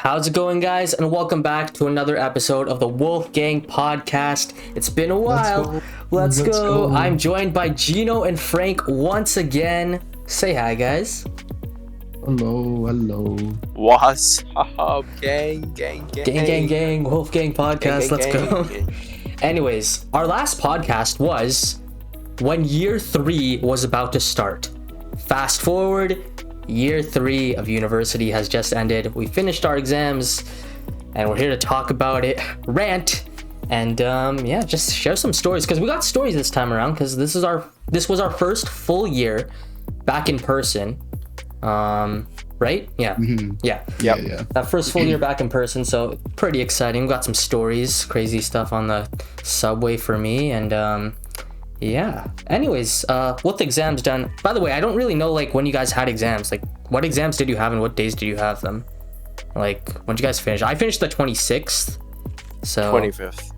How's it going, guys? And welcome back to another episode of the Wolfgang podcast. It's been a while. Let's go. I'm joined by Jino and Frank once again. Say hi, guys. Hello. What's up, gang? Wolfgang podcast. Let's go. Anyways, our last podcast was when year 3 was about to start. Fast forward, year 3 of university has just ended. We finished our exams and we're here to talk about it, rant, and just share some stories, because we got stories this time around, because this was our first full year back in person. Right? Yeah. Mm-hmm. Yeah. That first full year back in person, so pretty exciting. We got some stories, crazy stuff on the subway for me, and yeah. Anyways, with the exams done, by the way, I don't really know like when you guys had exams. Like, what exams did you have and what days did you have them? Like, when did you guys finish? I finished the 26th. So 25th.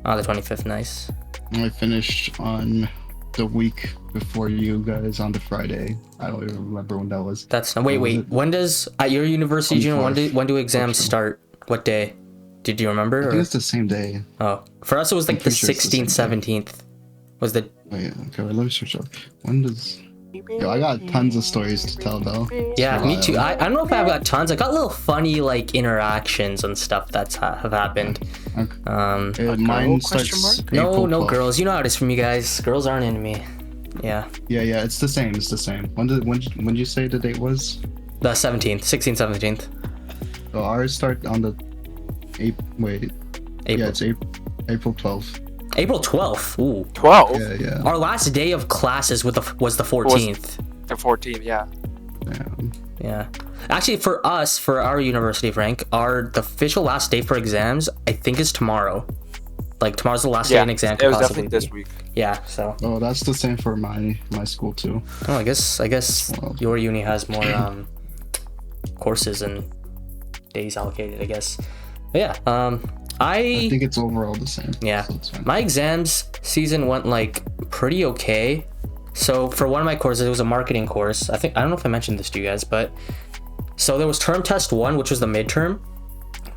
Oh, the 25th, nice. I finished on the week before you guys on the Friday. I don't even remember when that was. That's wait. When does at your university, June? When do exams start? What day? Did you remember? I think it's the same day. Oh, for us it was like the 16th, 17th. Was the? Oh yeah. Okay, wait, let me search up. When does? Yo, I got tons of stories to tell though. Yeah, me too. I don't know if I've got tons. I got little funny like interactions and stuff that's have happened. Okay. Mine starts. No, April 12th. girls. You know how it is for me, guys. Girls aren't into me. Yeah. Yeah. It's the same. When did you say the date was? The 17th, 16th, 17th. So ours start on the April. Yeah, it's April 12th. April 12th. Ooh. 12? Yeah. Our last day of classes was the 14th. The 14th, yeah. Yeah. Actually, for us, for our university, Frank, the official last day for exams, I think, is tomorrow. Like, tomorrow's the last day an exam could it was possibly definitely this be. week. Yeah, so. Oh, that's the same for my school too. Oh, I guess your uni has more courses and days allocated, I guess. But yeah, I think it's overall the same. Yeah, so it's fine. My exams season went like pretty okay. So for one of my courses, it was a marketing course. I don't know if I mentioned this to you guys, but so there was term test 1, which was the midterm.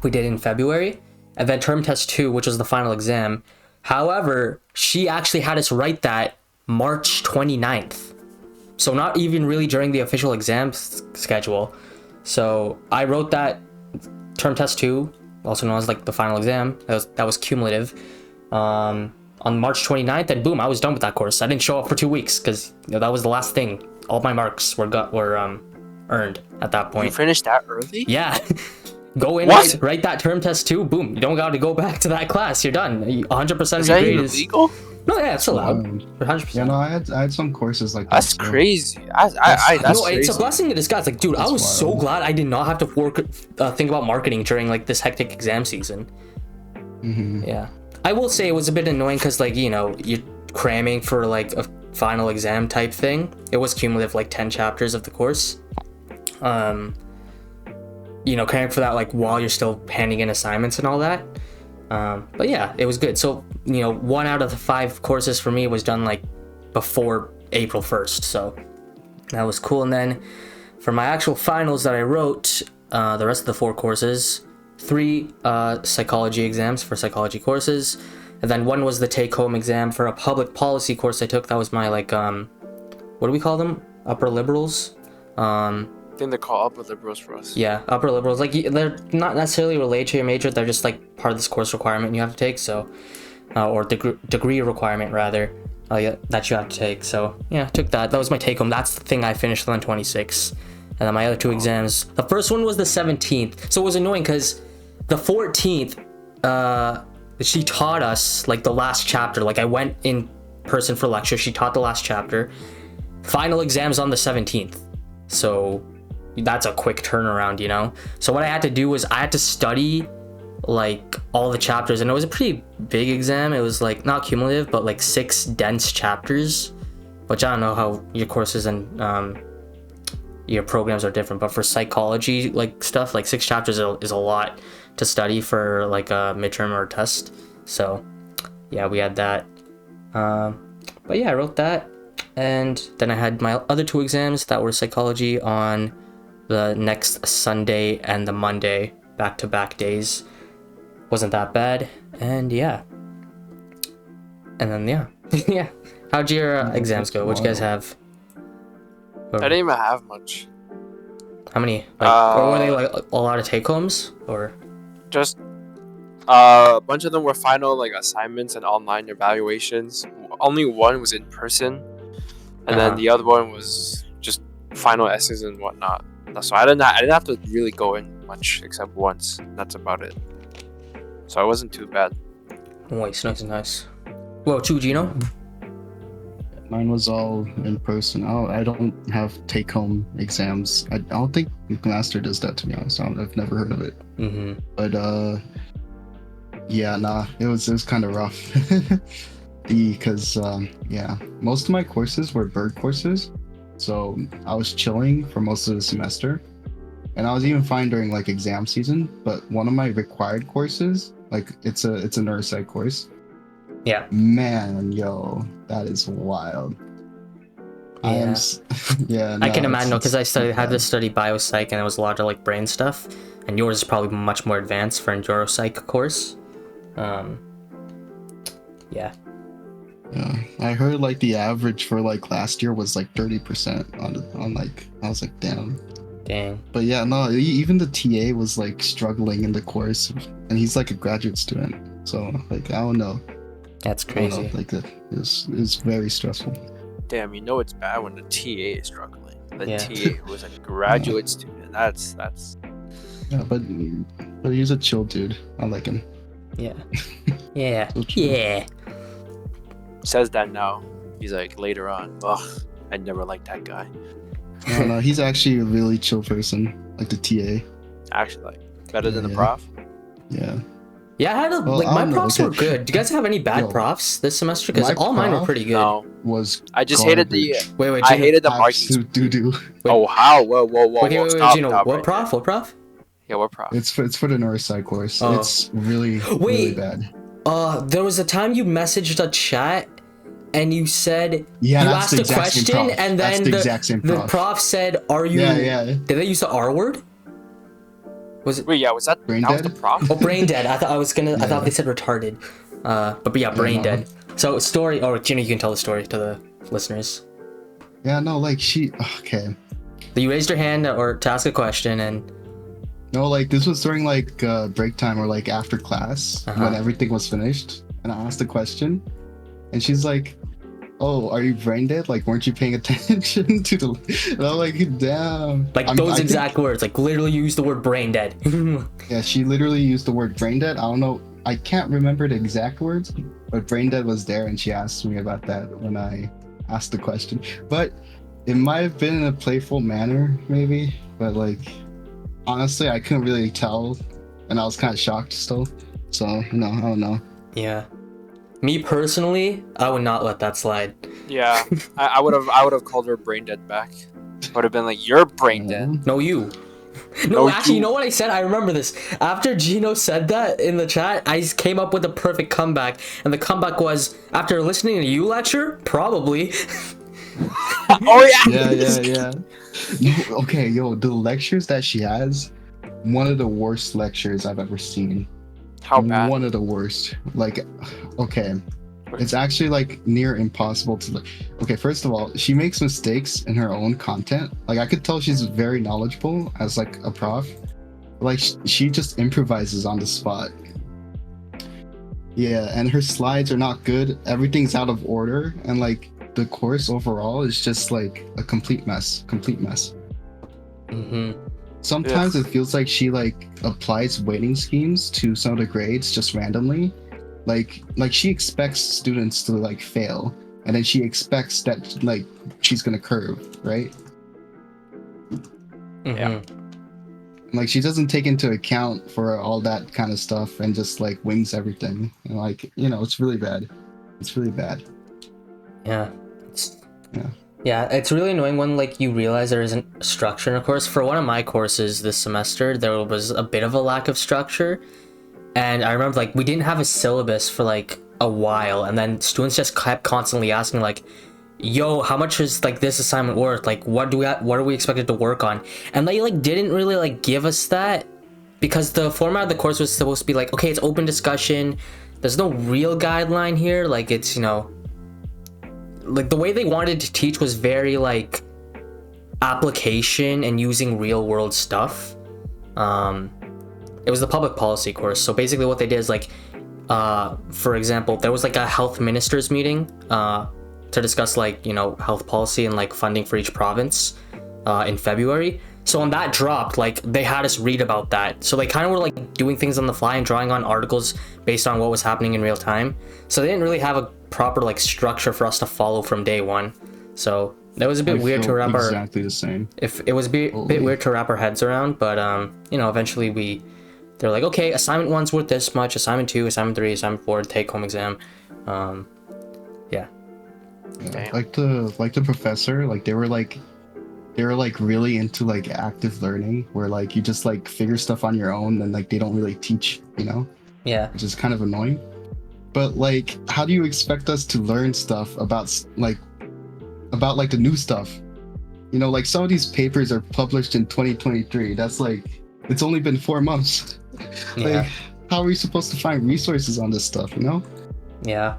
We did in February, and then term test 2, which was the final exam. However, she actually had us write that March 29th. So not even really during the official exam schedule. So I wrote that term test 2, also known as like the final exam. That was cumulative. On March 29th, and boom, I was done with that course. I didn't show up for 2 weeks because that was the last thing. All my marks were earned at that point. You finished that early? Yeah. Go in, write that term test 2, boom. You don't got to go back to that class. You're done. 100% Is that even legal? No, yeah, it's allowed. 100%. Yeah, no, I had some courses like that. That's crazy. That's crazy. It's a blessing in disguise. Like, dude, I was so glad I did not have to think about marketing during like this hectic exam season. Mm-hmm. Yeah, I will say it was a bit annoying because like, you know, you're cramming for like a final exam type thing. It was cumulative, like 10 chapters of the course. You know, cramming for that like while you're still handing in assignments and all that. But yeah, it was good. So, you know, 1 out of the 5 courses for me was done like before April 1st. So that was cool. And then for my actual finals that I wrote, the rest of the 4 courses, 3 psychology exams for psychology courses. And then 1 was the take-home exam for a public policy course I took. That was my like, what do we call them? Upper liberals? I think they call upper liberals for us. Yeah, upper liberals. Like, they're not necessarily related to your major. They're just like part of this course requirement you have to take. So, or degree requirement rather, that you have to take. So yeah, took that. That was my take home. That's the thing I finished on 26. And then my other 2 exams. The first one was the 17th. So it was annoying because the 14th, she taught us like the last chapter. Like, I went in person for lecture. She taught the last chapter. Final exams on the 17th. So that's a quick turnaround, you know? So what I had to do was I had to study like all the chapters, and it was a pretty big exam. It was like not cumulative, but like 6 dense chapters, which I don't know how your courses and your programs are different, but for psychology like stuff, like 6 chapters is a lot to study for like a midterm or a test. So yeah, we had that. But yeah, I wrote that, and then I had my other 2 exams that were psychology on the next Sunday and the Monday back-to-back days. Wasn't that bad, and yeah. And then yeah. How'd your exams go? What'd you guys have? I didn't even have much. How many? Like, or were they like a lot of take-homes, or? Just a bunch of them were final like assignments and online evaluations. Only one was in person, and then the other one was just final essays and whatnot. So I didn't have to really go in much except once. That's about it. So it wasn't too bad. Nice. Whoa, Jino? Mine was all in person. I don't have take-home exams. I don't think Master does that, to be honest. I've never heard of it. But yeah, nah, it was kind of rough. Because most of my courses were bird courses, so I was chilling for most of the semester, and I was even fine during like exam season. But one of my required courses, like it's a neuropsych course. Yeah. Man, yo, that is wild. Yeah. I can imagine because I had to study biopsych, and it was a lot of like brain stuff, and yours is probably much more advanced for a neuropsych course. Yeah, I heard like the average for like last year was like 30% on like, I was like, dang. But yeah, no, even the TA was like struggling in the course, and he's like a graduate student, so like I don't know. That's crazy. Like it's very stressful. Damn, you know it's bad when the TA is struggling. The TA who was a graduate student. That's. Yeah, but he's a chill dude. I like him. Yeah. Yeah. Says that now. He's like later on. Ugh, I never liked that guy. No, he's actually a really chill person, like the TA. Actually, like better than the prof. Yeah. Yeah, I had my profs were good. Do you guys have any bad profs this semester? Because all mine were pretty good. No, I just hated the. Wait, I hated the marking. Doo-doo. Oh, how? Whoa! Wait, Gino, what prof? What prof? Yeah, what prof? It's for the neuropsych course. Oh. It's really bad. There was a time you messaged a chat and you said you that's asked a question, and then the prof said, "Are you?" Yeah. Did they use the R word? Was it? Wait, yeah, was that brain dead? Was the prof? Oh, brain dead. I thought they said retarded. But yeah, brain dead. So story. Oh, Jino, you can tell the story to the listeners. Yeah, no, like okay. So you raised your hand to ask a question, and. No, like this was during like break time or like after class when everything was finished, and I asked a question, and she's like, "Oh, are you brain dead? Like, weren't you paying attention to the?" And I'm like, "Damn!" Like those exact words, like literally use the word brain dead. Yeah, she literally used the word brain dead. I don't know, I can't remember the exact words, but brain dead was there, and she asked me about that when I asked the question. But it might have been in a playful manner, maybe, but like. Honestly, I couldn't really tell, and I was kind of shocked still. So, no, I don't know. Yeah. Me personally, I would not let that slide. Yeah, I would have called her brain dead back. Would have been like, "You're brain dead." No, you. No, actually, you know what I said? I remember this. After Jino said that in the chat, I came up with a perfect comeback, and the comeback was, after listening to you lecture, probably. Oh yeah. Yeah. Okay, the lectures that she has, one of the worst lectures I've ever seen. How bad? One of the worst. Like, okay, it's actually like near impossible to. Okay, first of all, she makes mistakes in her own content. Like, I could tell she's very knowledgeable as like a prof. Like, she just improvises on the spot. Yeah, and her slides are not good. Everything's out of order, and like. The course overall is just like a complete mess. Sometimes it feels like she like applies weighting schemes to some of the grades just randomly, like she expects students to like fail, and then she expects that like she's gonna curve, right? Yeah. Like, she doesn't take into account for all that kind of stuff and just like wings everything, and like, it's really bad. Yeah, it's really annoying when like you realize there isn't structure in a course. For one of my courses this semester, there was a bit of a lack of structure, and I remember like we didn't have a syllabus for like a while, and then students just kept constantly asking like, "Yo, how much is like this assignment worth? Like, what are we expected to work on?" And they like didn't really like give us that because the format of the course was supposed to be like, okay, it's open discussion. There's no real guideline here. Like it's, you know, like the way they wanted to teach was very like application and using real world stuff. It was the public policy course. So basically what they did is like, for example, there was like a health ministers meeting to discuss like, you know, health policy and like funding for each province in February. So when that dropped, like they had us read about that. So they kind of were like doing things on the fly and drawing on articles based on what was happening in real time. So they didn't really have a proper like structure for us to follow from day one. So that was a bit weird to wrap our exactly the same. If it was a bit weird to wrap our heads around, but you know, eventually they're like, okay, assignment 1's worth this much, assignment 2, assignment 3, assignment 4, take home exam. Yeah. Like the professor, like they were like really into like active learning, where like you just like figure stuff on your own and like they don't really teach, you know? Yeah. Which is kind of annoying. But like, how do you expect us to learn stuff about like the new stuff? You know, like some of these papers are published in 2023. That's like, it's only been 4 months. Yeah. Like, how are we supposed to find resources on this stuff, you know? Yeah.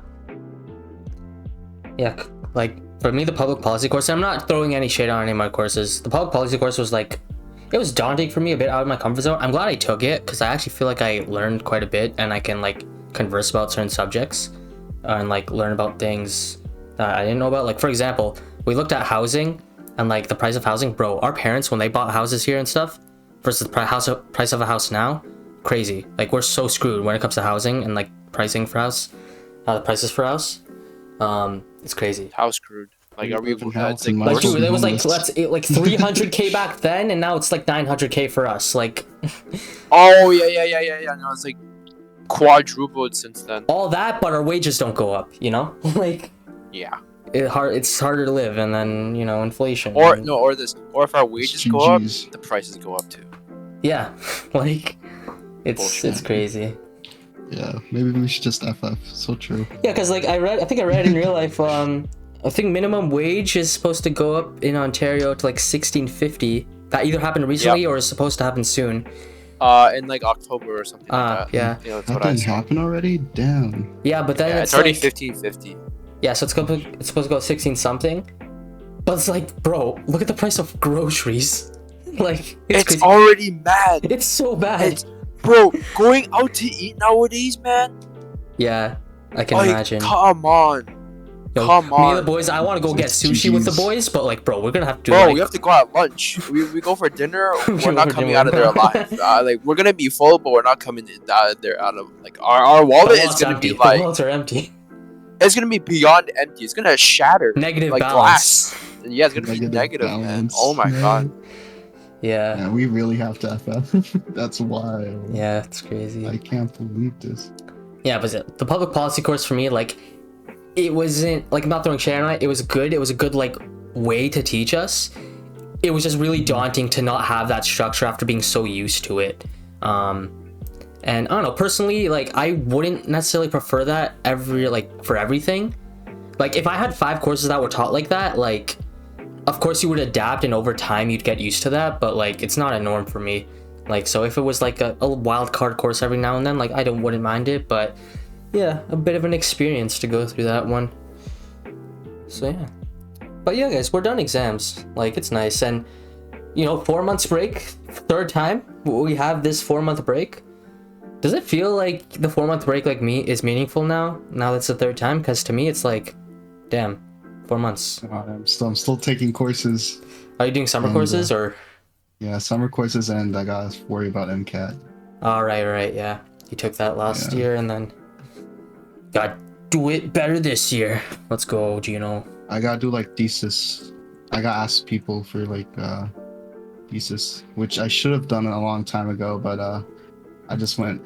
Yeah, like for me, the public policy course, I'm not throwing any shade on any of my courses. The public policy course was like, it was daunting for me, a bit out of my comfort zone. I'm glad I took it because I actually feel like I learned quite a bit and I can like converse about certain subjects and like learn about things that I didn't know about. Like for example, we looked at housing and like the price of housing. Bro, our parents, when they bought houses here and stuff versus the price of a house now, crazy. Like we're so screwed when it comes to housing and like pricing for house, the prices for house. It's crazy. How screwed? Like, are we? It's like, like dude, it was like 300k back then, and now it's like 900k for us. Like, oh yeah. No, it's like quadrupled since then. All that, but our wages don't go up. You know, like yeah, it's harder to live, and then you know inflation. Or if our wages go up, the prices go up too. Yeah, like it's crazy. Yeah, maybe we should just FF. So true. Yeah, because like I think I read in real life, I think minimum wage is supposed to go up in Ontario to like $16.50. That either happened recently or is supposed to happen soon. In like October or something like that. Yeah. That's that didn't happen already? Damn. Yeah, but then it's already like, $15.50. Yeah, so it's supposed to go 16 something. But it's like, bro, look at the price of groceries. Like it's already mad. It's so bad. Bro, going out to eat nowadays, man. Yeah, I can imagine. Come on. Yo, come on. Me and the boys, I want to go get sushi with the boys, but like, bro, we're gonna have to do Bro, we have to go at lunch. We go for dinner. We're not coming out of there alive. Like, we're gonna be full, but we're not coming out of there out of, like, our wallet is gonna empty. Be like... The wallets are empty. It's gonna be beyond empty. It's gonna shatter. Negative like balance. Glass. Yeah, it's gonna be negative, man. Oh my god. Yeah, we really have to FF. That's wild. Yeah, it's crazy. I can't believe this. Yeah, but the public policy course for me, like, it wasn't, like, I'm not throwing shade on it. It was good. It was a good, like, way to teach us. It was just really daunting to not have that structure after being so used to it. And I don't know, personally, like, I wouldn't necessarily prefer that for everything. Like, if I had 5 courses that were taught like that, like, of course you would adapt and over time you'd get used to that, but like it's not a norm for me. Like, so if it was like a wild card course every now and then, like I wouldn't mind it, but yeah, a bit of an experience to go through that one. So yeah. But yeah guys, we're done exams. Like it's nice, and you know, 4 months break, 3rd time we have this 4-month break. Does it feel like the 4-month break like me is meaningful now that's the 3rd time? Because to me it's like, damn, 4 months. I'm still taking courses. Are you doing summer courses or? Yeah, summer courses, and I gotta worry about MCAT. Oh, right, yeah. You took that last year, and then gotta do it better this year. Let's go, Jino. I gotta do like thesis. I got asked people for like thesis, which I should have done a long time ago, but I just went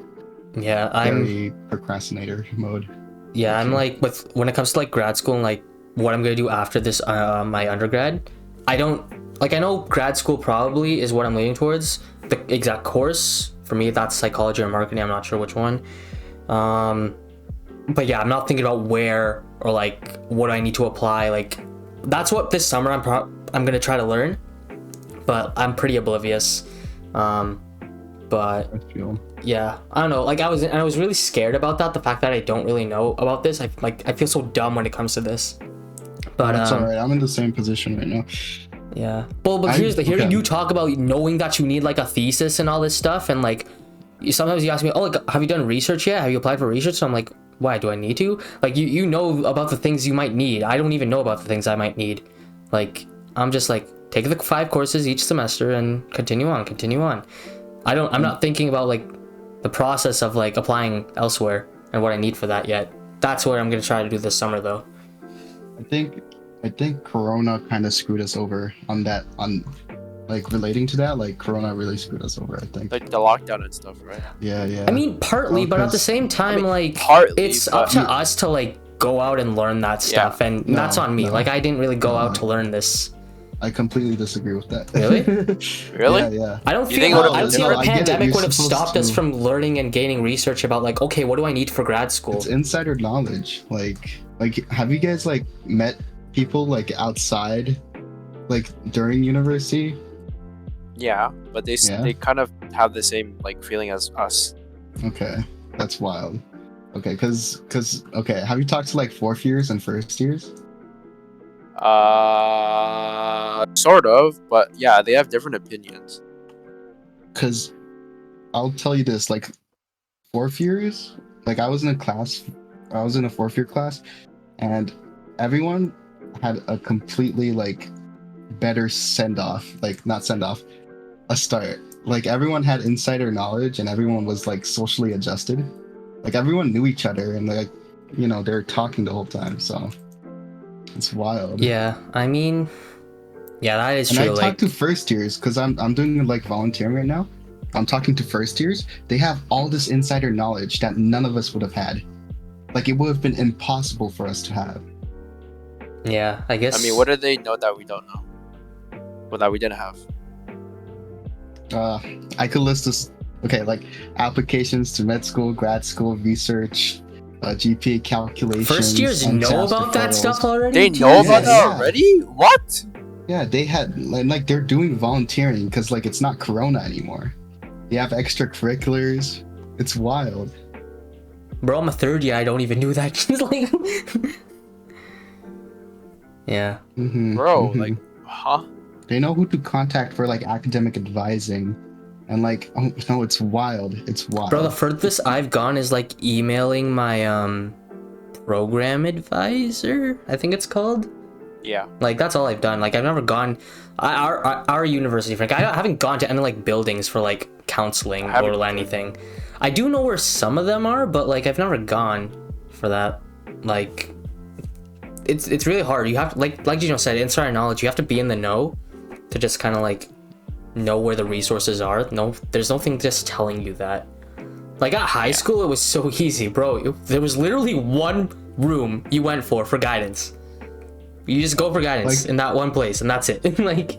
very procrastinator mode. Yeah, I'm like when it comes to like grad school and like what I'm gonna do after this my undergrad, I know grad school probably is what I'm leaning towards. The exact course for me, that's psychology or marketing, I'm not sure which one. But yeah, I'm not thinking about where or like what I need to apply. Like that's what this summer I'm gonna try to learn, but I'm pretty oblivious. But I feel. yeah, I don't know. Like I was really scared about that. The fact that I don't really know about this. I feel so dumb when it comes to this. But It's alright. I'm in the same position right now. Yeah. Well, but hearing you talk about knowing that you need like a thesis and all this stuff, and like sometimes you ask me, oh, like, have you done research yet? Have you applied for research? So I'm like, why do I need to? Like you know about the things you might need. I don't even know about the things I might need. Like I'm just like take the 5 courses each semester and continue on. I'm not thinking about like the process of like applying elsewhere and what I need for that yet. That's what I'm gonna try to do this summer though. I think Corona kind of screwed us over on that. On like relating to that, like Corona really screwed us over. I think. Like the lockdown and stuff, right? Yeah. I mean, partly, but at the same time, like partly, it's up to us to like go out and learn that stuff, and that's on me. Like I didn't really go out to learn this. I completely disagree with that. Really? Really? Yeah. I don't think a pandemic would have stopped us from learning and gaining research about like, okay, what do I need for grad school? It's insider knowledge. Like have you guys like met people like outside, like during university? Yeah, but they kind of have the same like feeling as us. Okay, that's wild. Okay, because have you talked to like 4th years and 1st years? Sort of, but yeah, they have different opinions. Because I'll tell you this, like 4th years, like I was in a 4th year class, and everyone had a completely like better a start. Like everyone had insider knowledge and everyone was like socially adjusted. Like everyone knew each other and like, you know, they're talking the whole time, so it's wild. Yeah, I mean, yeah, that is and true. I talk to 1st years because I'm doing like volunteering right now. I'm talking to 1st years. They have all this insider knowledge that none of us would have had. Like it would have been impossible for us to have. Yeah, I guess. I mean, what do they know that we don't know? Well, that we didn't have. I could list this. Okay, like applications to med school, grad school, research, GPA calculations. 1st years know about that stuff already? They know about that already? What? Yeah, they had like they're doing volunteering because like it's not Corona anymore. They have extracurriculars. It's wild. Bro, I'm a 3rd year. I don't even do that. Like, yeah. Bro, like, huh? They know who to contact for like academic advising, and like, oh no, it's wild. It's wild. Bro, the furthest I've gone is like emailing my program advisor, I think it's called. Yeah. Like that's all I've done. Like I've never gone. Our university, Frank. I haven't gone to any like buildings for like counseling or anything. I do know where some of them are, but like I've never gone for that. Like, it's really hard. You have to, like Jino said, insider knowledge. You have to be in the know to just kind of like know where the resources are. No, there's nothing just telling you that. Like at high school, it was so easy, bro. There was literally one room you went for guidance. You just go for guidance in that one place, and that's it. Like,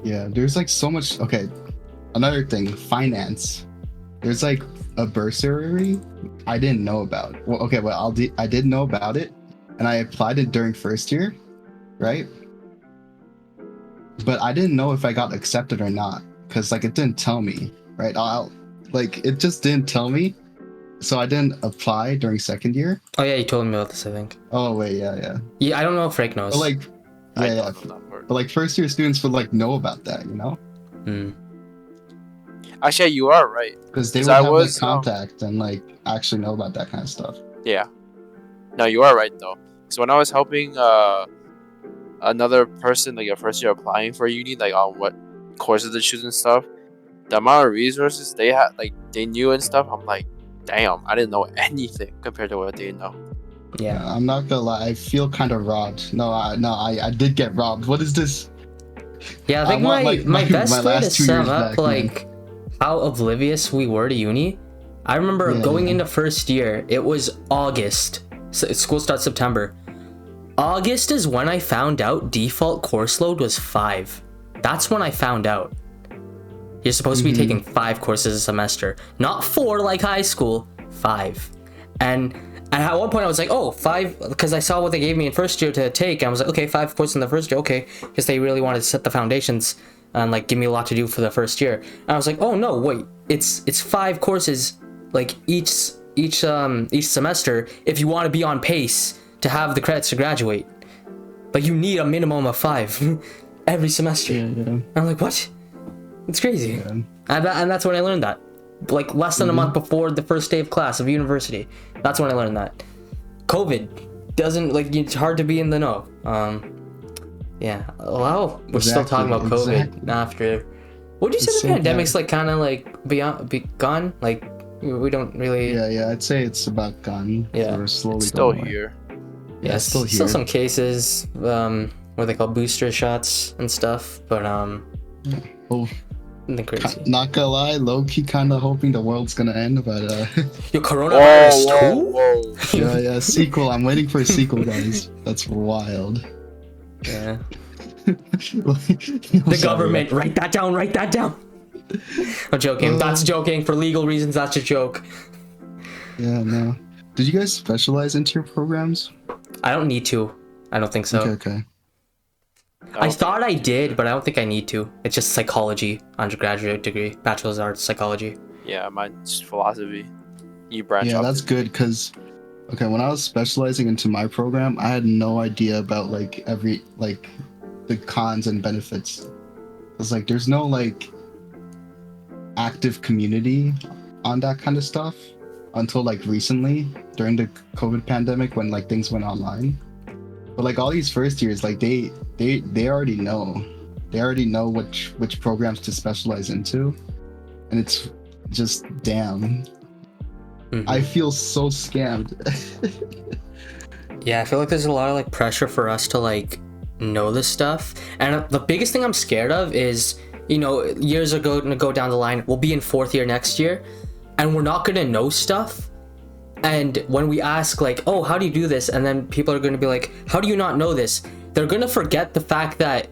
yeah, there's like so much. Okay, another thing, finance. There's like a bursary I didn't know about. Well, okay, well I did know about it, and I applied it during 1st year, right? But I didn't know if I got accepted or not, because like it didn't tell me, right? It just didn't tell me. So I didn't apply during 2nd year. oh yeah, you told me about this, I think. Oh wait, yeah. Yeah, I don't know if Frank knows. But like, yeah. But like 1st year students would like know about that, you know? Actually, you are right. Because they would have like contact and like actually know about that kind of stuff. Yeah. No, you are right though. So when I was helping another person, like a 1st year applying for uni, like on what courses to choose and stuff, the amount of resources they had, like they knew and stuff, I'm like, damn, I didn't know anything compared to what they know. Yeah, I'm not gonna lie, I feel kind of robbed. I did get robbed. What is this? Yeah, I think my best way to sum up like how oblivious we were to uni. I remember going into 1st year, it was August. So school starts September. August is when I found out default course load was 5. That's when I found out. You're supposed to be taking 5 courses a semester, not 4 like high school, 5. And at one point I was like, oh, 5, because I saw what they gave me in 1st year to take, and I was like, okay, 5 courses in the 1st year, okay, because they really wanted to set the foundations. and like give me a lot to do for the first year. And I was like, oh no, wait, it's 5 courses, like each semester if you want to be on pace to have the credits to graduate. But you need a minimum of 5 every semester. Yeah. I'm like, what? It's crazy. Yeah. And that's when I learned that. Like less than a month before the first day of class of university. That's when I learned that. COVID doesn't, like, it's hard to be in the know. Yeah. Well, we're still talking about COVID after. Would you say the pandemic's like kind of like gone? Like we don't really. Yeah. I'd say it's about gone. Yeah. We're slowly Still going away. here. Yeah, still here. Still some cases where they call booster shots and stuff, but Oh, nothing crazy. not gonna lie, low-key kind of hoping the world's gonna end, but Your coronavirus too? Whoa. yeah, sequel. I'm waiting for a sequel, guys. That's wild. Yeah. The The government, write that down. I'm joking. That's joking. For legal reasons, that's a joke. Yeah, no. Did you guys specialize into your programs? I don't need to. I don't think so. Okay. I thought I did, but I don't think I need to. It's just psychology, undergraduate degree, bachelor's of arts, psychology. Yeah, mine's philosophy. You branch Yeah, off. that's good because, okay, when I was specializing into my program, I had no idea about like the cons and benefits. It's like there's no like active community on that kind of stuff until like recently during the COVID pandemic when like things went online. But like all these first years, like they already know. They already know which programs to specialize into. And it's just damn. I feel so scammed. Yeah, I feel like there's a lot of like pressure for us to like know this stuff. And the biggest thing I'm scared of is, you know, years are gonna go down the line, we'll be in 4th year next year, and we're not gonna know stuff. And when we ask like, oh, how do you do this? And then people are gonna be like, how do you not know this? They're gonna forget the fact that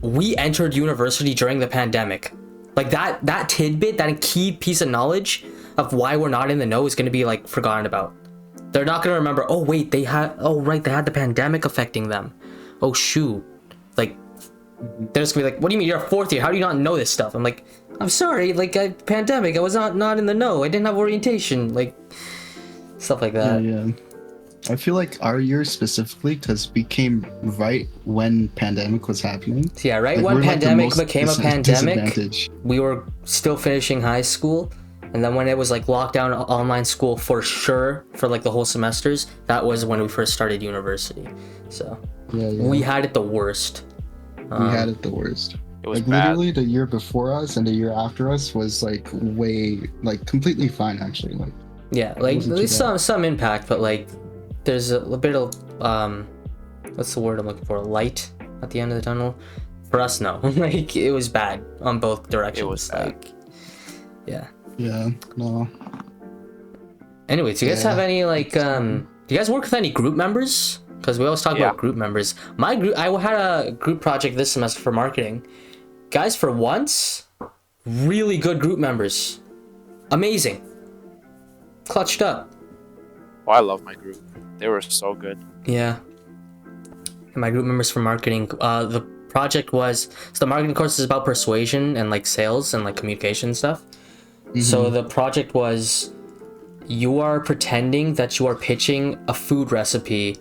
we entered university during the pandemic. Like that tidbit, that key piece of knowledge of why we're not in the know is gonna be like forgotten about. They're not gonna remember, oh wait, they had the pandemic affecting them. Oh shoot. Like they're just gonna be like, what do you mean you're a 4th year? How do you not know this stuff? I'm like, I'm sorry, like pandemic, I was not in the know. I didn't have orientation, like stuff like that. Yeah. I feel like our year specifically, because we came right when pandemic was happening. Yeah, right Like, when we're, like, the pandemic most became a pandemic, disadvantaged. we were still finishing high school. And then when it was like lockdown online school for sure for like the whole semesters, that was when we first started university. So Yeah. we had it the worst. We had it the worst. It was Like bad. literally the year before us and the year after us was like completely fine actually. Like Yeah, like wasn't there's too some impact, but like there's a bit of what's the word I'm looking for? Light at the end of the tunnel. For us, no. Like it was bad on both directions. It was bad. Like, yeah. yeah, no. Anyways, do you guys have any like do you guys work with any group members? Because we always talk about group members. My group, I had a group project this semester for marketing. Guys, for once, really good group members. Amazing. Clutched up. Oh, I love my group. They were so good. Yeah. And my group members for marketing, the project was, so the marketing course is about persuasion and like sales and like communication stuff. So the project was, you are pretending that you are pitching a food recipe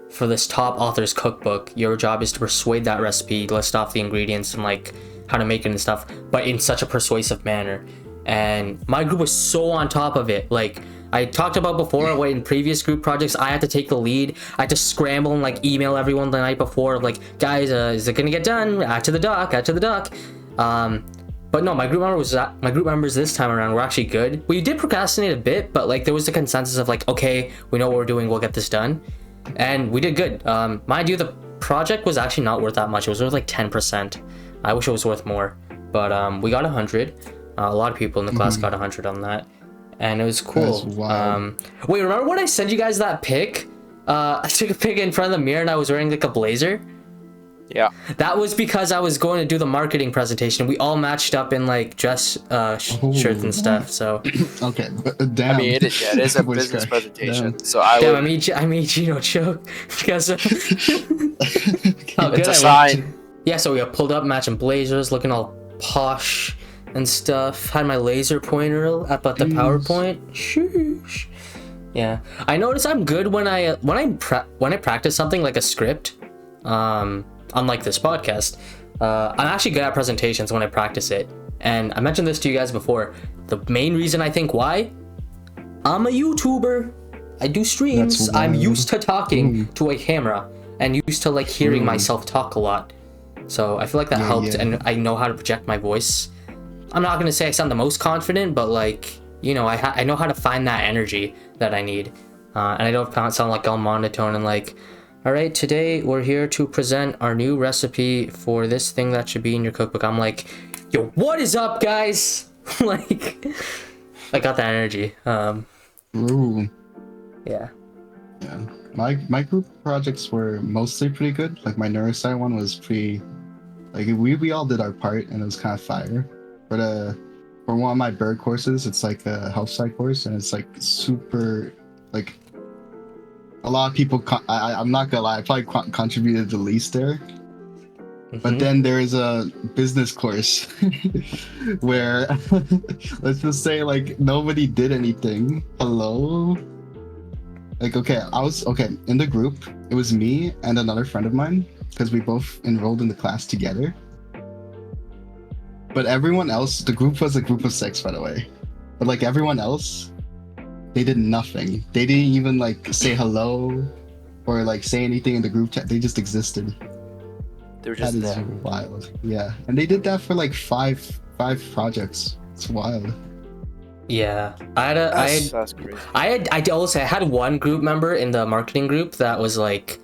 for this top author's cookbook. Your job is to persuade that recipe, list off the ingredients and like how to make it and stuff, but in such a persuasive manner. And my group was so on top of it. Like I talked about before, in previous group projects, I had to take the lead. I had to scramble and like email everyone the night before, like, guys, is it gonna get done? Add to the doc. But no, my group members this time around were actually good. We did procrastinate a bit, but like there was a consensus of like, okay, we know what we're doing, we'll get this done. And we did good. Mind you, the project was actually not worth that much. It was worth like 10%. I wish it was worth more, but we got 100. A lot of people in the class got 100 on that, and it was cool. That's wild. Wait, remember when I sent you guys that pic? I took a pic in front of the mirror and I was wearing like a blazer. Yeah. That was because I was going to do the marketing presentation. We all matched up in like dress shirts and stuff. So Okay, damn. I mean, it is a Voice business crack. presentation. Damn. So I damn, would. I made Jino choke because how It's good a I sign. Yeah, so we got pulled up, matching blazers, looking all posh and stuff. Had my laser pointer up at the PowerPoint. Sheesh. Yeah, I notice I'm good when I practice something like a script. Unlike this podcast, I'm actually good at presentations when I practice it. And I mentioned this to you guys before. The main reason I think why, I'm a YouTuber. I do streams. I'm used to talking to a camera and used to like hearing myself talk a lot. So I feel like that helped, and I know how to project my voice. I'm not gonna say I sound the most confident, but like, you know, I know how to find that energy that I need, and I don't sound like all monotone and like, all right, today we're here to present our new recipe for this thing that should be in your cookbook. I'm like, yo, what is up, guys? Like, I got that energy. Ooh. Yeah. Yeah. My group projects were mostly pretty good. Like my neurosci one was pretty, like we all did our part and it was kind of fire. But for one of my bird courses, it's like a health sci course and it's like super, like a lot of people. I'm not gonna lie, I probably contributed the least there. But then there's a business course where let's just say like nobody did anything. Hello? Like, okay, in the group, it was me and another friend of mine because we both enrolled in the class together. But everyone else, the group was a group of 6, by the way. But like everyone else, they did nothing. They didn't even like say hello or like say anything in the group chat. They just existed. They were just there. Wild. Yeah. And they did that for like five projects. It's wild. Yeah, That's crazy. I had one group member in the marketing group that was like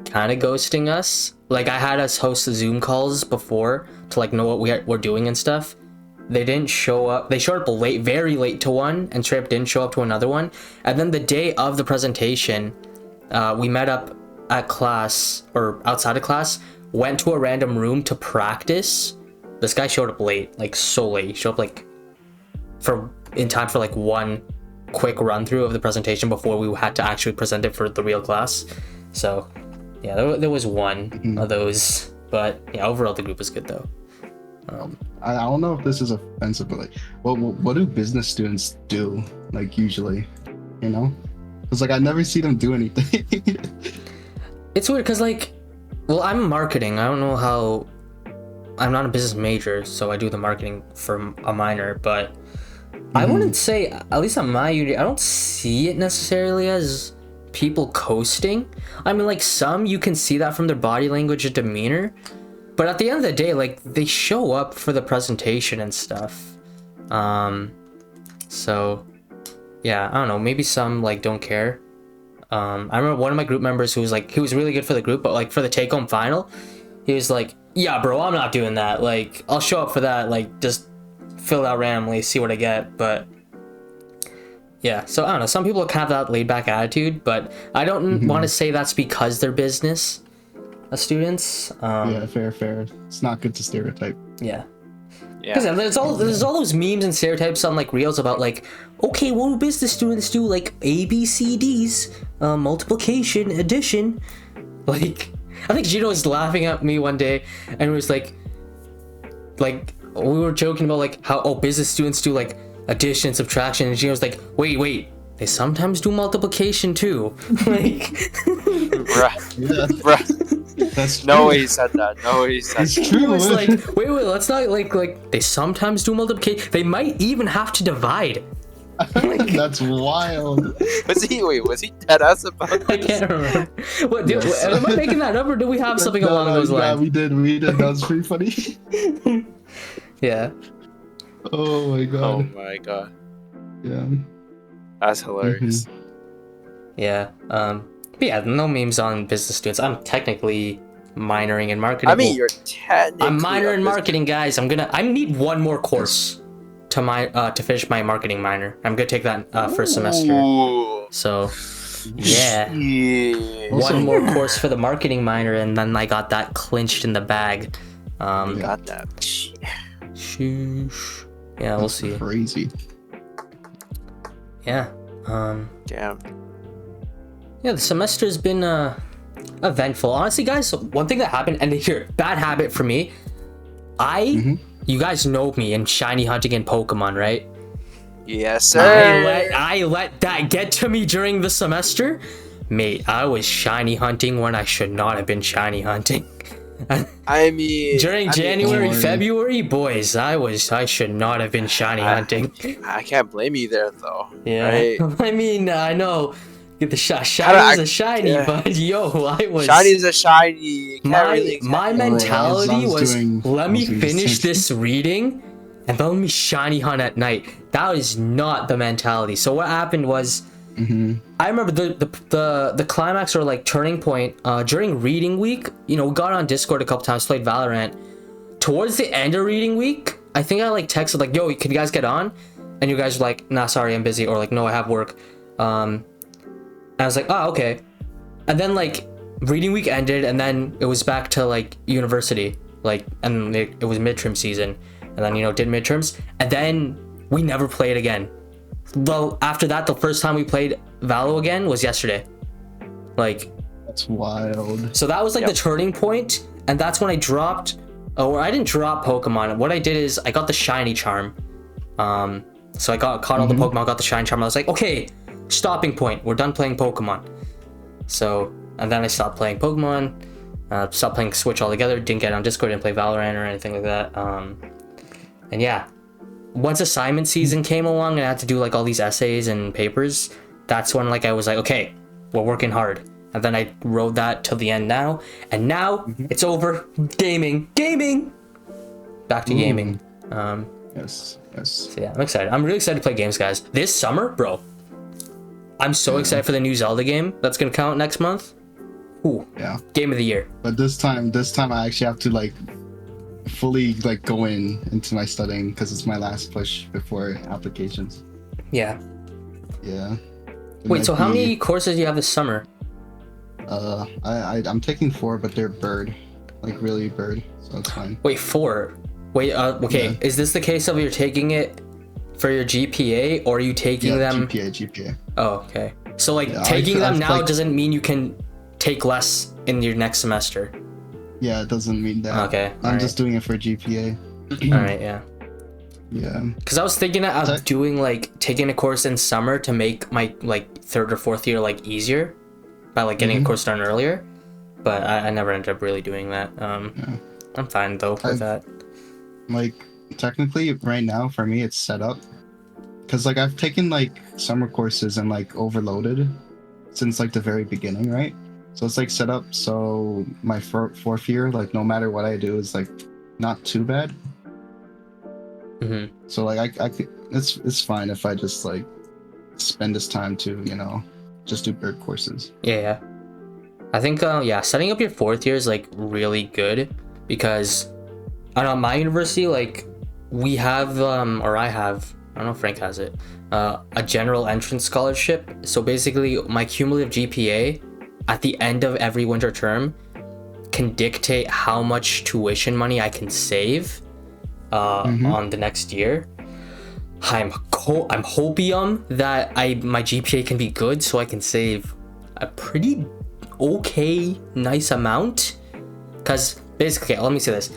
kind of ghosting us. Like I had us host the Zoom calls before to like know what we're doing and stuff. They didn't show up. They showed up late, very late to one, and straight up didn't show up to another one. And then the day of the presentation, we met up at class or outside of class, went to a random room to practice. This guy showed up late, like so late. He showed up like in time for like one quick run through of the presentation before we had to actually present it for the real class. So yeah, there was one of those, but yeah, overall the group was good though. I don't know if this is offensive, but like, what do business students do like usually? You know, because like I never see them do anything. It's weird because like, well, I'm marketing. I don't know how. I'm not a business major, so I do the marketing for a minor, but I wouldn't say, at least at my uni, I don't see it necessarily as people coasting. I mean, like some, you can see that from their body language and demeanor, but at the end of the day, like they show up for the presentation and stuff. So yeah, I don't know, maybe some like don't care. I remember one of my group members who was like, he was really good for the group, but like for the take-home final, he was like, yeah, bro, I'm not doing that. Like, I'll show up for that. Like, just fill it out randomly, see what I get. But yeah, so I don't know. Some people have that laid-back attitude, but I don't want to say that's because they're business students. Yeah, fair. It's not good to stereotype. Yeah. Because there's all those memes and stereotypes on like reels about like, okay, what do business students do? Like ABCDs, multiplication, addition, like. I think Jino was laughing at me one day and was like we were joking about like how business students do like addition, subtraction, and Jino was like, wait, they sometimes do multiplication too. Like, bruh. That's true. No way he said that. It's true. It's like, wait, let's not like they sometimes do multiplication. They might even have to divide. That's wild. Was he dead ass about this? I can't remember. What? Am I making that up, or do we have something along those lines? Yeah, we did. That was pretty funny. Yeah. Oh my god. Yeah. That's hilarious. Yeah. But yeah, no memes on business students. I'm technically minoring in marketing. I mean, you're technically. I'm minor in marketing, guys. I need one more course to finish my marketing minor. I'm gonna take that first semester. So yeah. One more course for the marketing minor, and then I got that clinched in the bag. Got that. Sheesh. Yeah, we'll see. Crazy. Yeah. Damn. Yeah, the semester's been eventful. Honestly, guys, one thing that happened, and here, bad habit for me, I you guys know me in shiny hunting and Pokemon, right? Yes, sir. I let that get to me during the semester. Mate, I was shiny hunting when I should not have been shiny hunting. I mean, during January, Lord. February, boys, I should not have been shiny hunting. I can't blame you there though. Yeah. Right? I mean, I know the shiny is a shiny, yeah. but yo, I was Shiny is a shiny. You can't really my exactly- mentality was let me I was doing the finish same this reading and then let me shiny hunt at night. That is not the mentality. So what happened was I remember the climax or like turning point during reading week. You know, we got on Discord a couple times, played Valorant. Towards the end of reading week, I think I like texted like, yo, can you guys get on? And you guys were like, nah, sorry, I'm busy, or like, no, I have work. And I was like, oh, okay. And then like reading week ended, and then it was back to like university, like, and it was midterm season, and then, you know, did midterms, and then we never played again. Well, after that, the first time we played Valo again was yesterday. Like, That's wild. so that was like the turning point, and that's when I dropped, or I didn't drop Pokemon. What I did is I got the shiny charm. So I caught all the Pokemon, got the shiny charm. I was like, okay, stopping point. We're done playing Pokemon. So, and then I stopped playing Pokemon, stopped playing Switch altogether, didn't get on Discord, didn't play Valorant or anything like that. And yeah, once assignment season came along and I had to do like all these essays and papers, that's when like I was like, okay, we're working hard. And then I rode that till the end now. And now it's over. Gaming. Back to gaming. Yes. So yeah, I'm excited. I'm really excited to play games, guys. This summer, bro, I'm so excited for the new Zelda game that's gonna come out next month. Ooh, Yeah. game of the year. But this time I actually have to like fully like go into my studying because it's my last push before applications. Yeah. Yeah. It Wait, might so how be- many courses do you have this summer? I'm taking 4, but they're bird, like really bird, so it's fine. Wait, 4. Wait, okay. Yeah. Is this the case of you're taking it for your GPA, or are you taking them? GPA. Oh, okay. So like Yeah, taking them I've, now like- doesn't mean you can take less in your next semester. Yeah, it doesn't mean that. Okay. I'm just doing it for GPA. All right, yeah. Yeah. Because I was thinking of doing like taking a course in summer to make my like 3rd or 4th year like easier by like getting a course done earlier, but I never ended up really doing that. I'm fine though with that. Like technically right now for me it's set up because like I've taken like summer courses and like overloaded since like the very beginning, right? So it's like set up so my 4th year, like no matter what I do, is like not too bad. So like I could, it's fine if I just like spend this time to, you know, just do bird courses. Yeah. I think yeah, setting up your 4th year is like really good because I don't know, my university, like we have or I have, I don't know if Frank has it, a general entrance scholarship. So basically my cumulative GPA at the end of every winter term can dictate how much tuition money I can save on the next year. I'm hopium that my GPA can be good so I can save a pretty okay nice amount, because basically, okay, let me say this.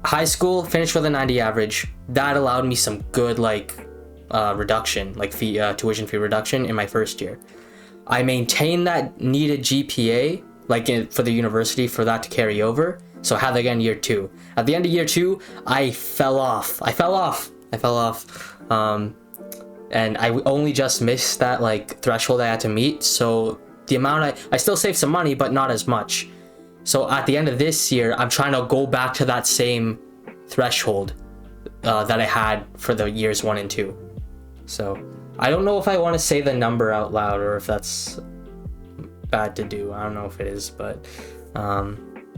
High school finished with a 90 average. That allowed me some good like reduction, like tuition fee reduction in my 1st year. I maintained that needed GPA like for the university for that to carry over, so I had that again year 2. At the end of year 2 I fell off, and I only just missed that like threshold I had to meet. So the amount I still saved some money, but not as much. So at the end of this year, I'm trying to go back to that same threshold that I had for the years 1 and 2. So I don't know if I want to say the number out loud or if that's bad to do. I don't know if it is, but I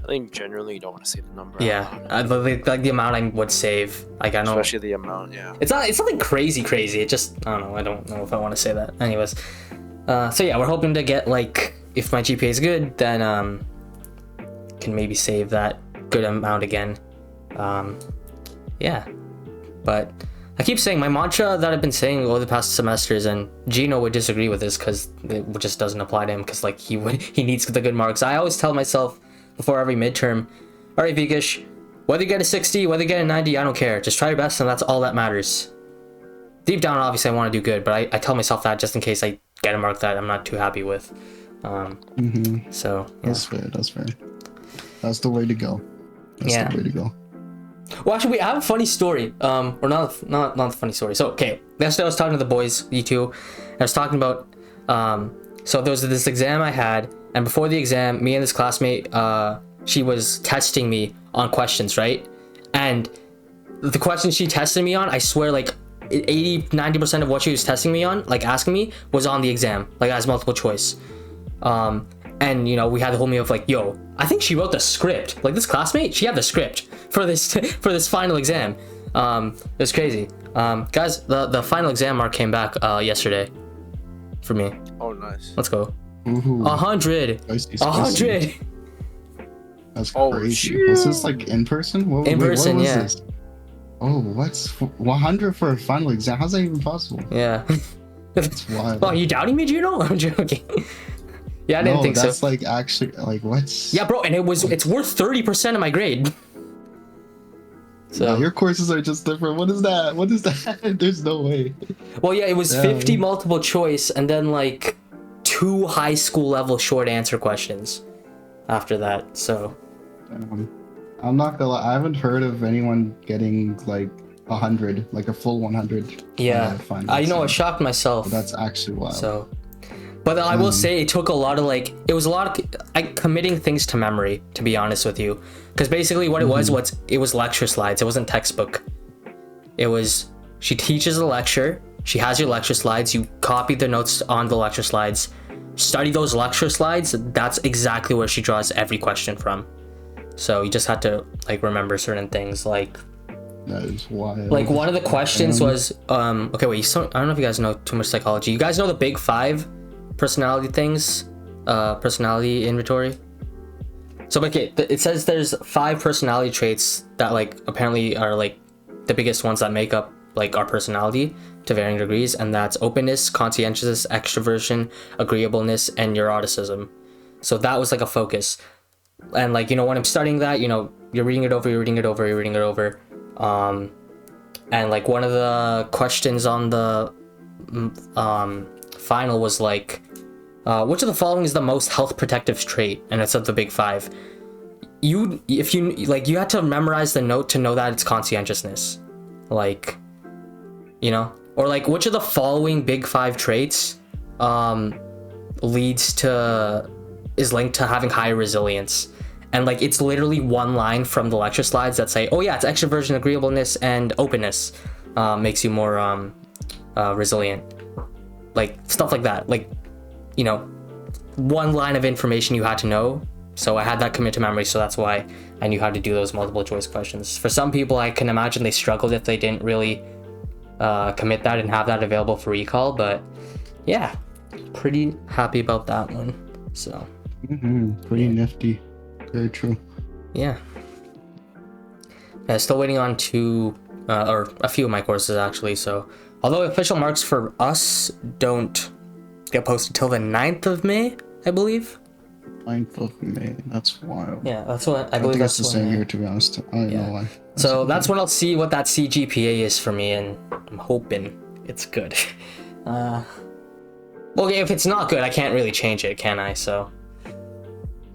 think generally you don't want to say the number. yeah, like the amount I would save. Like I know, Especially the amount, yeah. it's nothing crazy. It just, I don't know. I don't know if I want to say that. Anyways, so yeah, we're hoping to get like, if my GPA is good, then can maybe save that good amount again. Yeah, but I keep saying my mantra that I've been saying over the past semesters, and Jino would disagree with this because it just doesn't apply to him, because like he needs the good marks. I always tell myself before every midterm, all right, Vickash, Whether you get a 60, whether you get a 90, I don't care. Just try your best, and that's all that matters. Deep down, obviously, I want to do good, but I tell myself that just in case I get a mark that I'm not too happy with. So, yeah. That's fair. That's the way to go. That's the way to go. Well, actually, I have a funny story. Or not a funny story. So, okay, yesterday I was talking to the boys, you two, and I was talking about, so there was this exam I had, and before the exam, me and this classmate, she was testing me on questions, right? And the questions she tested me on, I swear, like, 80-90% of what she was testing me on, like asking me, was on the exam, like as multiple choice. And you know, we had the whole meal of like, yo, I think she wrote the script. Like this classmate, she had the script for this final exam. It was crazy. Guys, the final exam mark came back yesterday for me. Oh, nice. Let's go. 100. 100. That's crazy. Was this like in person? In person, what was yeah. This? Oh, what's 100 for a final exam? How's that even possible? Yeah. That's wild. Oh, are you doubting me, Jino? I'm joking. Yeah, I didn't think so. That's like actually like what's. Yeah, bro, and it's worth 30% of my grade. So no, your courses are just different. What is that? There's no way. Well, yeah, it was 50 multiple choice and then like 2 high school level short answer questions after that. So I'm not gonna lie, I haven't heard of anyone getting like 100, like a full 100. Yeah, I know, I shocked myself. But that's actually wild. So, but I will say it took a lot of like, it was a lot of committing things to memory, to be honest with you, because basically what it was lecture slides. It wasn't textbook. It was, she teaches a lecture, she has your lecture slides, you copy the notes on the lecture slides, study those lecture slides. That's exactly where she draws every question from. So you just had to like remember certain things, like that is wild. Like one of the questions was okay, wait, I don't know if you guys know too much psychology. You guys know the big 5 personality things, personality inventory? So okay, it says there's 5 personality traits that like apparently are like the biggest ones that make up like our personality to varying degrees, and that's openness, conscientiousness, extroversion, agreeableness, and neuroticism. So that was like a focus. And like, you know, when I'm studying that, you know, you're reading it over. And like one of the questions on the final was like, which of the following is the most health protective trait? And it's of the big 5. You had to memorize the note to know that it's conscientiousness, like, you know, or like which of the following big 5 traits is linked to having higher resilience. And like it's literally one line from the lecture slides that say, oh yeah, it's extroversion, agreeableness, and openness makes you more resilient, like stuff like that. Like, you know, one line of information you had to know. So I had that commit to memory, so that's why I knew how to do those multiple choice questions. For some people, I can imagine they struggled if they didn't really commit that and have that available for recall. But yeah, pretty happy about that one. So pretty nifty. Very true. Yeah. Still waiting on 2 or a few of my courses actually. So although official marks for us don't get posted till the 9th of May, I believe. 9th of May. That's wild. Yeah, that's what I believe. Think that's the same here, to be honest. I don't know why. So that's when I'll see what that CGPA is for me, and I'm hoping it's good. Well, if it's not good, I can't really change it, can I? So.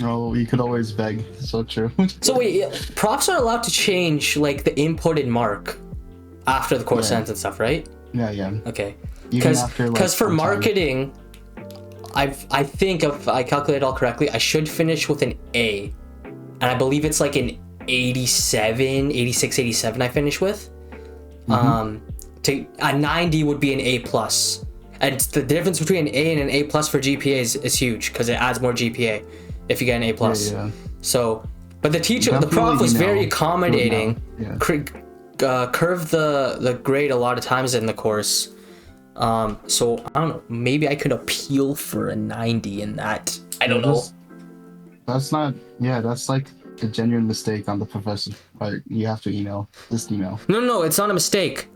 Oh, you could always beg. So true. So wait, profs are allowed to change like the inputted mark after the course ends and stuff, right? Yeah. Okay. Because for marketing, I think if I calculate it all correctly, I should finish with an A, and I believe it's like an 86, 87 I finish with. A 90 would be an A plus, and the difference between an A and an A plus for GPA is huge because it adds more GPA if you get an A plus. Yeah. So, but the prof was very accommodating. Yeah. Curved the grade a lot of times in the course. So I don't know, maybe I could appeal for a 90 in that. I don't know. That's like a genuine mistake on the professor part. You have to email. No, it's not a mistake.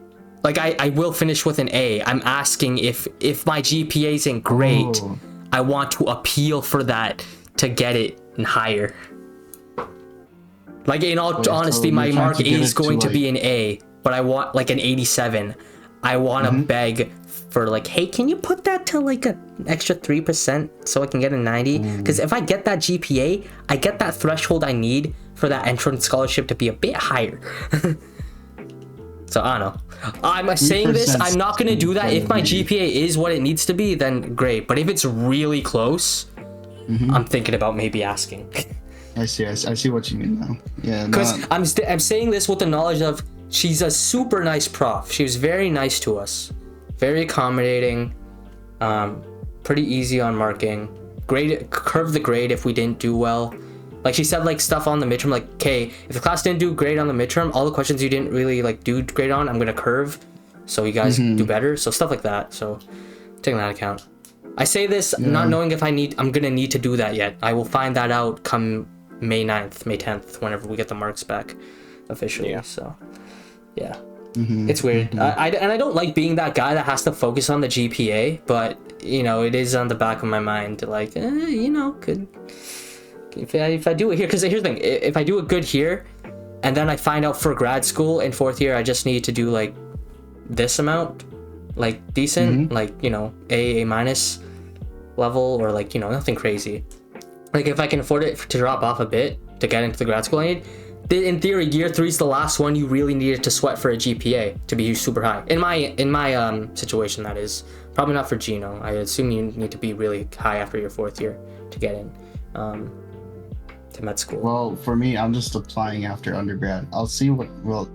Like I will finish with an A. I'm asking if my GPA isn't great, I want to appeal for that to get it higher. Like in all honesty, so my you're trying mark to get is it to, going to like- be an A, but I want like an 87. I want to beg for like, hey, can you put that to like an extra 3% so I can get a 90? Because if I get that GPA, I get that threshold I need for that entrance scholarship to be a bit higher. So I don't know. I'm saying this, I'm not going to do that. If my GPA is what it needs to be, then great. But if it's really close, I'm thinking about maybe asking. I see what you mean now. Yeah, Because I'm saying this with the knowledge of she's a super nice prof. She was very nice to us, very accommodating, pretty easy on marking. Grade, curve the grade if we didn't do well. Like she said, like stuff on the midterm, like, okay, if the class didn't do great on the midterm, all the questions you didn't really like do great on, I'm gonna curve, so you guys do better. So stuff like that. So taking that account. I say this not knowing if I'm gonna need to do that yet. I will find that out come May 9th, May 10th, whenever we get the marks back officially. Yeah. So yeah, it's weird. I don't like being that guy that has to focus on the GPA, but you know, it is on the back of my mind. Like, you know, could if I do it here, because here's the thing: if I do it good here, and then I find out for grad school in 4th year, I just need to do like this amount, like decent, like, you know, A minus level, or like, you know, nothing crazy. Like if I can afford it to drop off a bit to get into the grad school I need, then in theory year 3 is the last one you really needed to sweat for a GPA to be super high. In my situation, that is. Probably not for Jino. I assume you need to be really high after your 4th year to get in to med school. Well, for me, I'm just applying after undergrad. I'll see what. Well,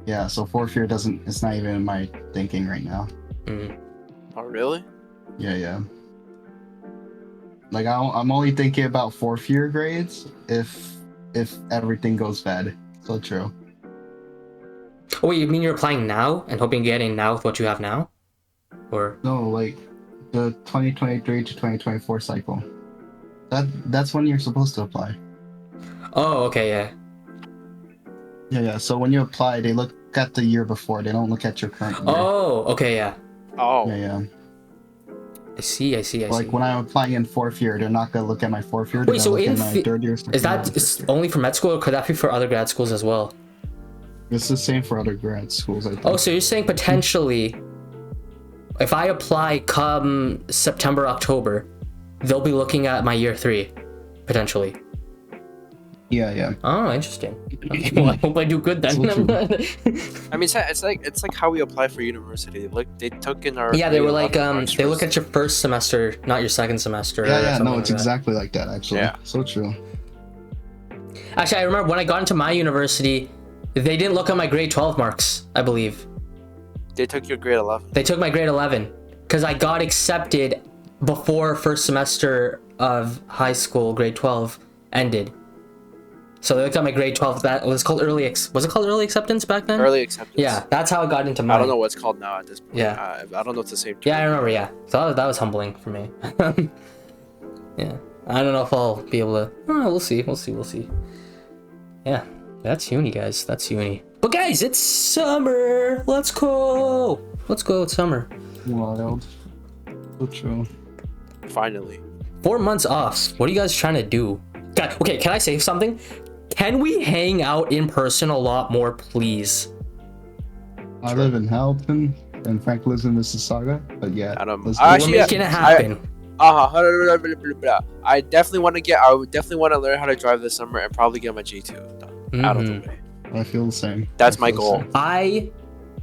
yeah. So 4th year doesn't. It's not even in my thinking right now. Oh, really? Yeah. Like I'm only thinking about 4th year grades if everything goes bad. So true. Oh wait, you mean you're applying now and hoping to get in now with what you have now? Or No, like the 2023 to 2024 cycle. That's when you're supposed to apply. oh, okay, yeah. Yeah. So when you apply, they look at the year before. They don't look at your current year. Oh, okay, yeah. Oh. Yeah. I see. Like when I'm applying in 4th year, they're not gonna look at my 4th year. Wait, so look in at my 3rd year. is that only for med school, or could that be for other grad schools as well? It's the same for other grad schools, I think. Oh, so you're saying potentially, if I apply come September, October, they'll be looking at my year 3, potentially. Yeah. Oh, interesting. Okay, well, I hope I do good then. I mean, it's like how we apply for university. Look, they took in our Yeah, they were like, marks they look first. at your first semester, not your second semester. or Yeah. something No, like it's that. exactly like that. Actually. Yeah. So true. Actually, I remember when I got into my university, they didn't look at my grade 12 marks, I believe. They took your grade 11. They took my grade 11 because I got accepted before first semester of high school, grade 12 ended. So they looked at my grade 12. That was called was it called early acceptance back then? Early acceptance. Yeah, that's how I got into mine. I don't know what's called now at this point. Yeah. I don't know if it's the same. Yeah, I remember. Yeah, so that was humbling for me. Yeah, I don't know if I'll be able to. Oh, we'll see. Yeah, that's uni, guys. That's uni. But guys, it's summer. Let's go. It's summer. Wild. So true. Finally. 4 months off. What are you guys trying to do? God, okay, can I say something? Can we hang out in person a lot more, please? I live in Hamilton, and Frank lives in Mississauga. But yeah, I don't- let's I do We're actually- making it happen. I definitely want to learn how to drive this summer and probably get my G2 done out of the way. I feel the same. That's I my feel the goal. same. I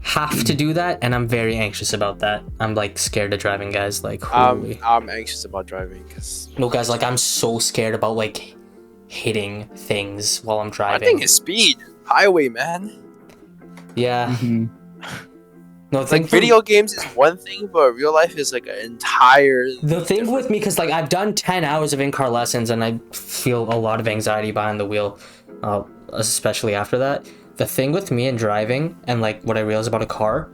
have to do that, and I'm very anxious about that. I'm like scared of driving, guys. Like, holy. I'm anxious about driving because No, guys, like I'm so scared about like hitting things while I'm my driving. thing is speed. Highway, man. Yeah. Mhm. No, It's like video games is one thing, but real life is like an entire. The thing with me, because like I've done 10 hours of in-car lessons and I feel a lot of anxiety behind the wheel, especially after that. The thing with me and driving and like what I realize about a car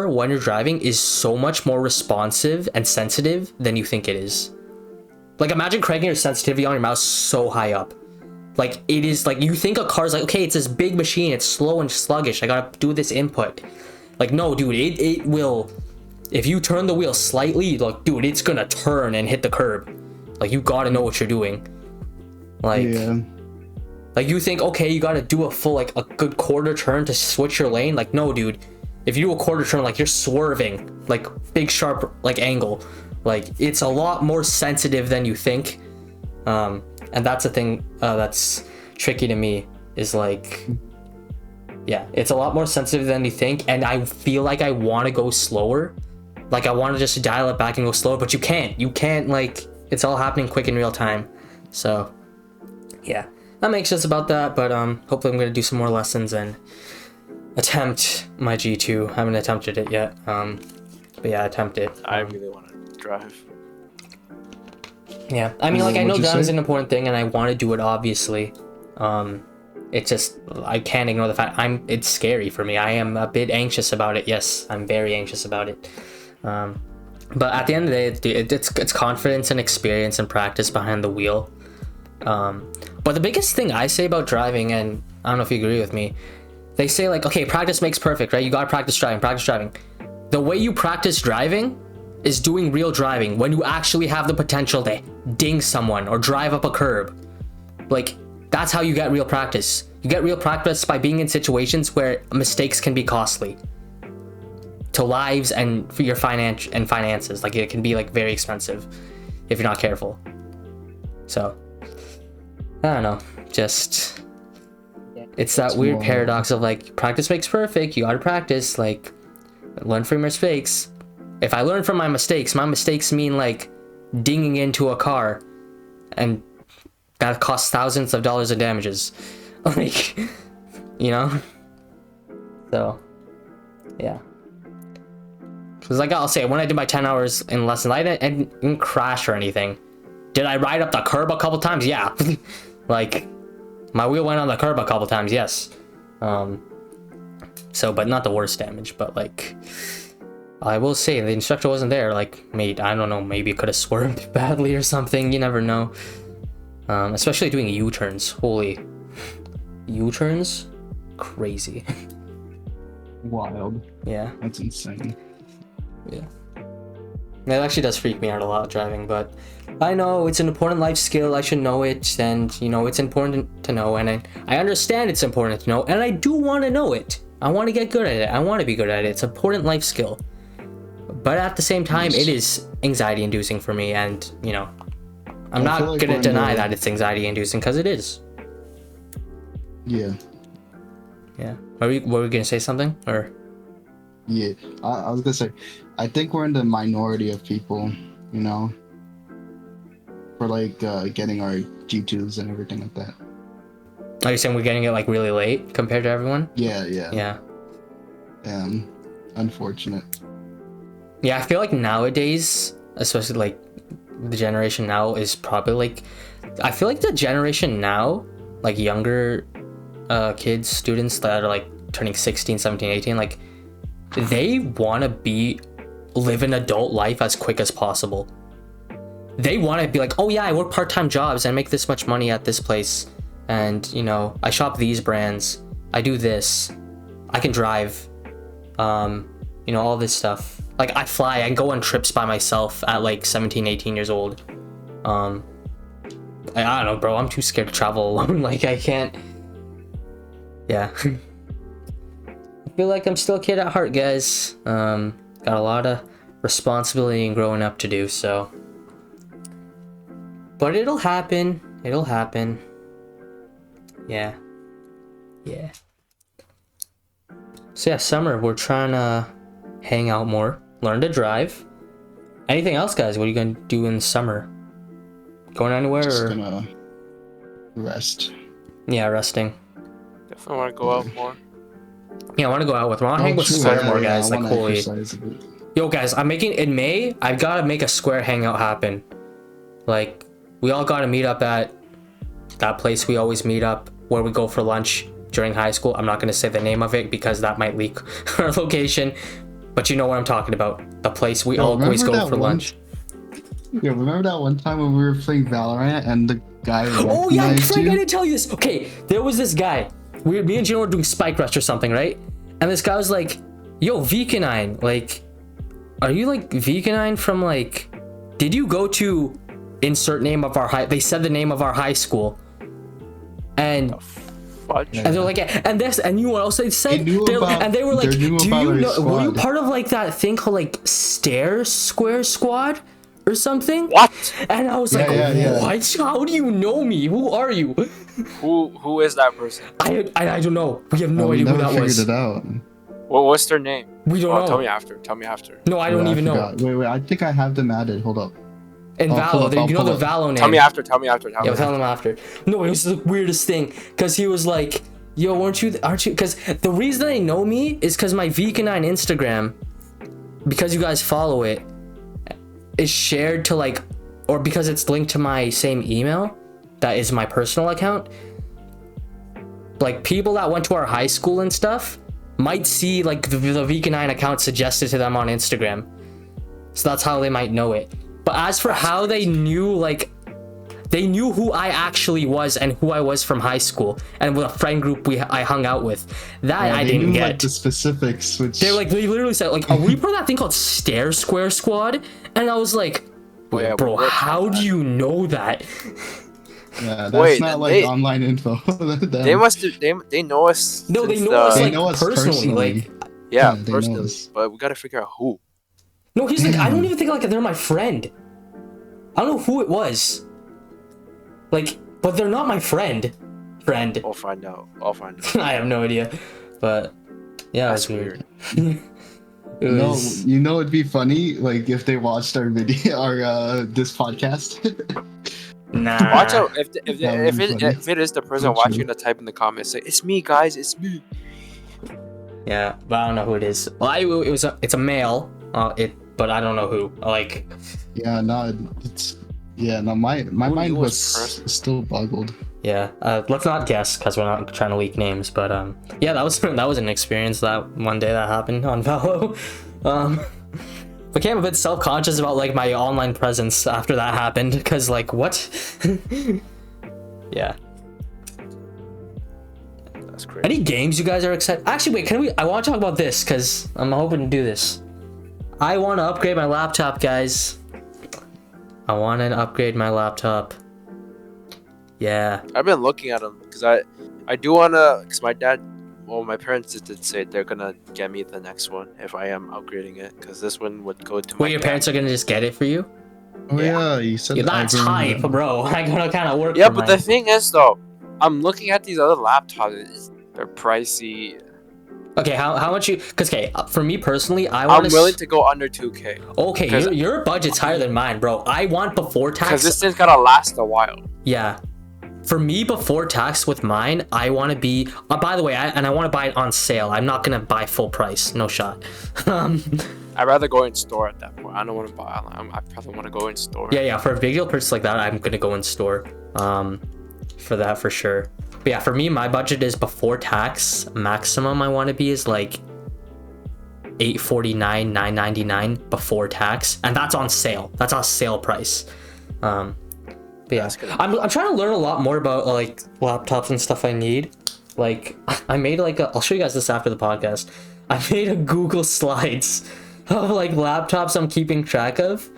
when you're driving is so much more responsive and sensitive than you think it is. Like imagine cranking your sensitivity on your mouse so high up. Like it is like you think a car's like, okay, it's this big machine, it's slow and sluggish, I gotta do this input. Like no, dude, it will. If you turn the wheel slightly, like dude, it's gonna turn and hit the curb. Like you gotta know what you're doing. Like Like, you think, okay, you gotta do a full, like, a good quarter turn to switch your lane. Like, no, dude. If you do a quarter turn, like, you're swerving, like, big sharp, like, angle. Like, it's a lot more sensitive than you think. And that's the thing that's tricky to me, is like, yeah, it's a lot more sensitive than you think, and I feel like I want to go slower. Like, I want to just dial it back and go slower, but you can't, like, it's all happening quick in real time. So, yeah, I'm anxious about that, but hopefully I'm going to do some more lessons and attempt my G2. I haven't attempted it yet, but yeah, attempt it. I really want to drive. Yeah, I mean, like, I know What'd you driving's say? an important thing, and I want to do it, obviously. It's just, I can't ignore the fact it's scary for me. I am a bit anxious about it. Yes, I'm very anxious about it. But at the end of the day, it's confidence and experience and practice behind the wheel. But the biggest thing I say about driving, and I don't know if you agree with me, they say, like, okay, practice makes perfect, right? You gotta practice driving. The way you practice driving is doing real driving, when you actually have the potential to ding someone or drive up a curb. Like, that's how you get real practice. You get real practice by being in situations where mistakes can be costly to lives and for your finances. Like, it can be, like, very expensive if you're not careful. So, I don't know. Just, it's that weird paradox of, like, practice makes perfect. You gotta practice. Like, learn from your mistakes. If I learn from my mistakes mean, like, dinging into a car, and that costs thousands of dollars in damages. Like, you know? So, yeah. Because, like, I'll say, when I did my 10 hours in lessons, I didn't crash or anything. Did I ride up the curb a couple times? Yeah. Like, my wheel went on the curb a couple times, yes. So, but not the worst damage, but, like, I will say, the instructor wasn't there. Like, I don't know, maybe it could have swerved badly or something. You never know. Especially doing U-turns. Holy. U-turns? Crazy. Wild. Yeah. That's insane. Yeah. It actually does freak me out a lot, driving, but I know it's an important life skill. I should know it, and, you know, it's important to know, and I understand it's important to know, and I do want to know it. I want to get good at it. I want to be good at it. It's an important life skill. But at the same time, it is anxiety inducing for me, and, you know, I'm not like gonna we're deny that it's anxiety inducing, because it is. Yeah. Yeah. Were we gonna say something, or? Yeah. I was gonna say, I think we're in the minority of people, you know, for, like, getting our G2s and everything like that. Are you saying we're getting it, like, really late compared to everyone? Yeah. Yeah. Unfortunate. Yeah, I feel like nowadays, especially, like, the generation now is probably, like, I feel like the generation now, like, younger kids, students that are, like, turning 16, 17, 18, like, they want to live an adult life as quick as possible. They want to be like, oh yeah, I work part-time jobs and make this much money at this place, and, you know, I shop these brands, I do this, I can drive, you know, all this stuff. Like, I fly, I can go on trips by myself at, like, 17, 18 years old. I don't know, bro, I'm too scared to travel alone. Like, I can't. Yeah. I feel like I'm still a kid at heart, guys. Got a lot of responsibility and growing up to do, so. But it'll happen. It'll happen. Yeah. Yeah. So yeah, summer, we're trying to hang out more, learn to drive. Anything else, guys? What are you gonna do in summer? Going anywhere? Just or? gonna rest. Yeah, resting. Definitely want to go out more. Yeah, I want to go out with. I want to hang with Square more, guys. Like, holy. Yo, guys, I'm making in May. I've got to make a Square hangout happen. Like, we all got to meet up at that place we always meet up, where we go for lunch during high school. I'm not gonna say the name of it because that might leak our location, but you know what I'm talking about. The place we always go for lunch. Yeah, remember that one time when we were playing Valorant and the guy Oh yeah, I recognized you? didn't tell you this. Okay, there was this guy. Me and Jino were doing Spike Rush or something, right? And this guy was like, yo, Veekanine, like, are you like Veekanine from, like, did you go to insert name of our high, they said the name of our high school. and Fudge. Yeah. and they're like, and this, and you know what else they said? They knew about- and they were like, they do knew you about our know? Were you squad. part of like that thing called like Stare Square Squad or something? What? And I was like, yeah. what? How do you know me? Who are you? Who is that person? I don't know. We have no we idea who never that figured was. it out. What's their name? We don't know. Tell me after. Tell me after. No, I don't Wait, even know. forgot. Wait, I think I have them added. Hold up. And I'll pull Valo, up, you I'll know the pull up. Valo name. Tell me after. Tell me after. Tell Yeah, me tell after. him after. No, it was the weirdest thing because he was like, "Yo, aren't you?" Because the reason they know me is because my Veekanine Instagram, because you guys follow it, is shared to like, or because it's linked to my same email, that is my personal account. Like people that went to our high school and stuff might see like the Veekanine account suggested to them on Instagram, so that's how they might know it. But as for how they knew, like, they knew who I actually was and who I was from high school and with a friend group I hung out with. That Yeah, I they didn't knew, get. like, the specifics, which They literally said like, "Are we part of that thing called Stare Square Squad?" And I was like, Oh, yeah, "Bro, we worked how on do that. you know that?" yeah, that's Wait, not like they- online info. They must have. They know us. No, they since know us the- They like know us personally. personally. Like, Yeah, they know personally. us. But we gotta figure out who. no, he's like, I don't Damn. even think like they're my friend. I don't know who it was. Like, but they're not my friend. I'll find out. I have no idea, but yeah, That's it's weird. weird. It No, was, you know it'd be funny, like if they watched our video, our this podcast. nah. Watch out if That would be funny. if it is the person True. watching to type in the comments, say it's me, guys, it's me. Yeah, but I don't know who it is. Well, it's a male. But I don't know who. Like, Yeah, no, my Who mind knew was us first? still boggled. yeah. Let's not guess because we're not trying to leak names. But yeah, that was an experience that one day that happened on Valo. Became a bit self-conscious about like my online presence after that happened because like what? Yeah. That's crazy. Any games you guys are excited? Actually, wait. I want to talk about this because I'm hoping to do this. I want to upgrade my laptop, guys. I want to upgrade my laptop. Yeah. I've been looking at them because I do wanna, because my parents did say they're gonna get me the next one if I am upgrading it, because this one would go to. Wait, my your dad. parents are gonna just get it for you? Oh Yeah. yeah, you said Yeah, that. I that's remember. hype, bro. I gotta kind of work. Yeah, for but mine. the thing is though, I'm looking at these other laptops. They're pricey. Okay, how much you? Cause okay, for me personally, I want I'm willing to go under 2K Okay, 'cause- your budget's higher than mine, bro. I want before because tax. this thing's gotta last a while. Yeah. For me, before tax with mine, I want to be. By the way, I want to buy it on sale. I'm not gonna buy full price. No shot. I'd rather go in store at that point. I don't want to buy. I probably want to go in store. Yeah, for a big deal purchase like that, I'm gonna go in store. For that for sure. But yeah, for me, my budget is before tax. Maximum I want to be is like $849, $999 before tax, and that's on sale. That's on sale price. But yeah, That's good. I'm trying to learn a lot more about like laptops and stuff I need. Like I made like I'll show you guys this after the podcast. I made a Google Slides of like laptops I'm keeping track of.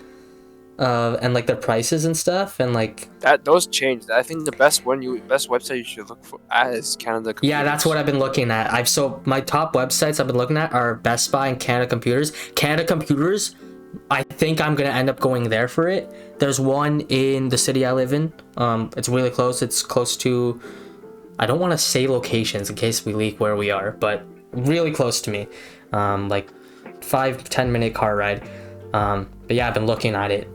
And like their prices and stuff, and like Those changed. I think the best website you should look for is Canada Computers. yeah, that's what I've been looking at. My top websites I've been looking at are Best Buy and Canada Computers. Canada Computers, I think I'm gonna end up going there for it. There's one in the city I live in. It's really close. It's close to. I don't want to say locations in case we leak where we are, but really close to me. Like 5-10 minute car ride. But yeah, I've been looking at it.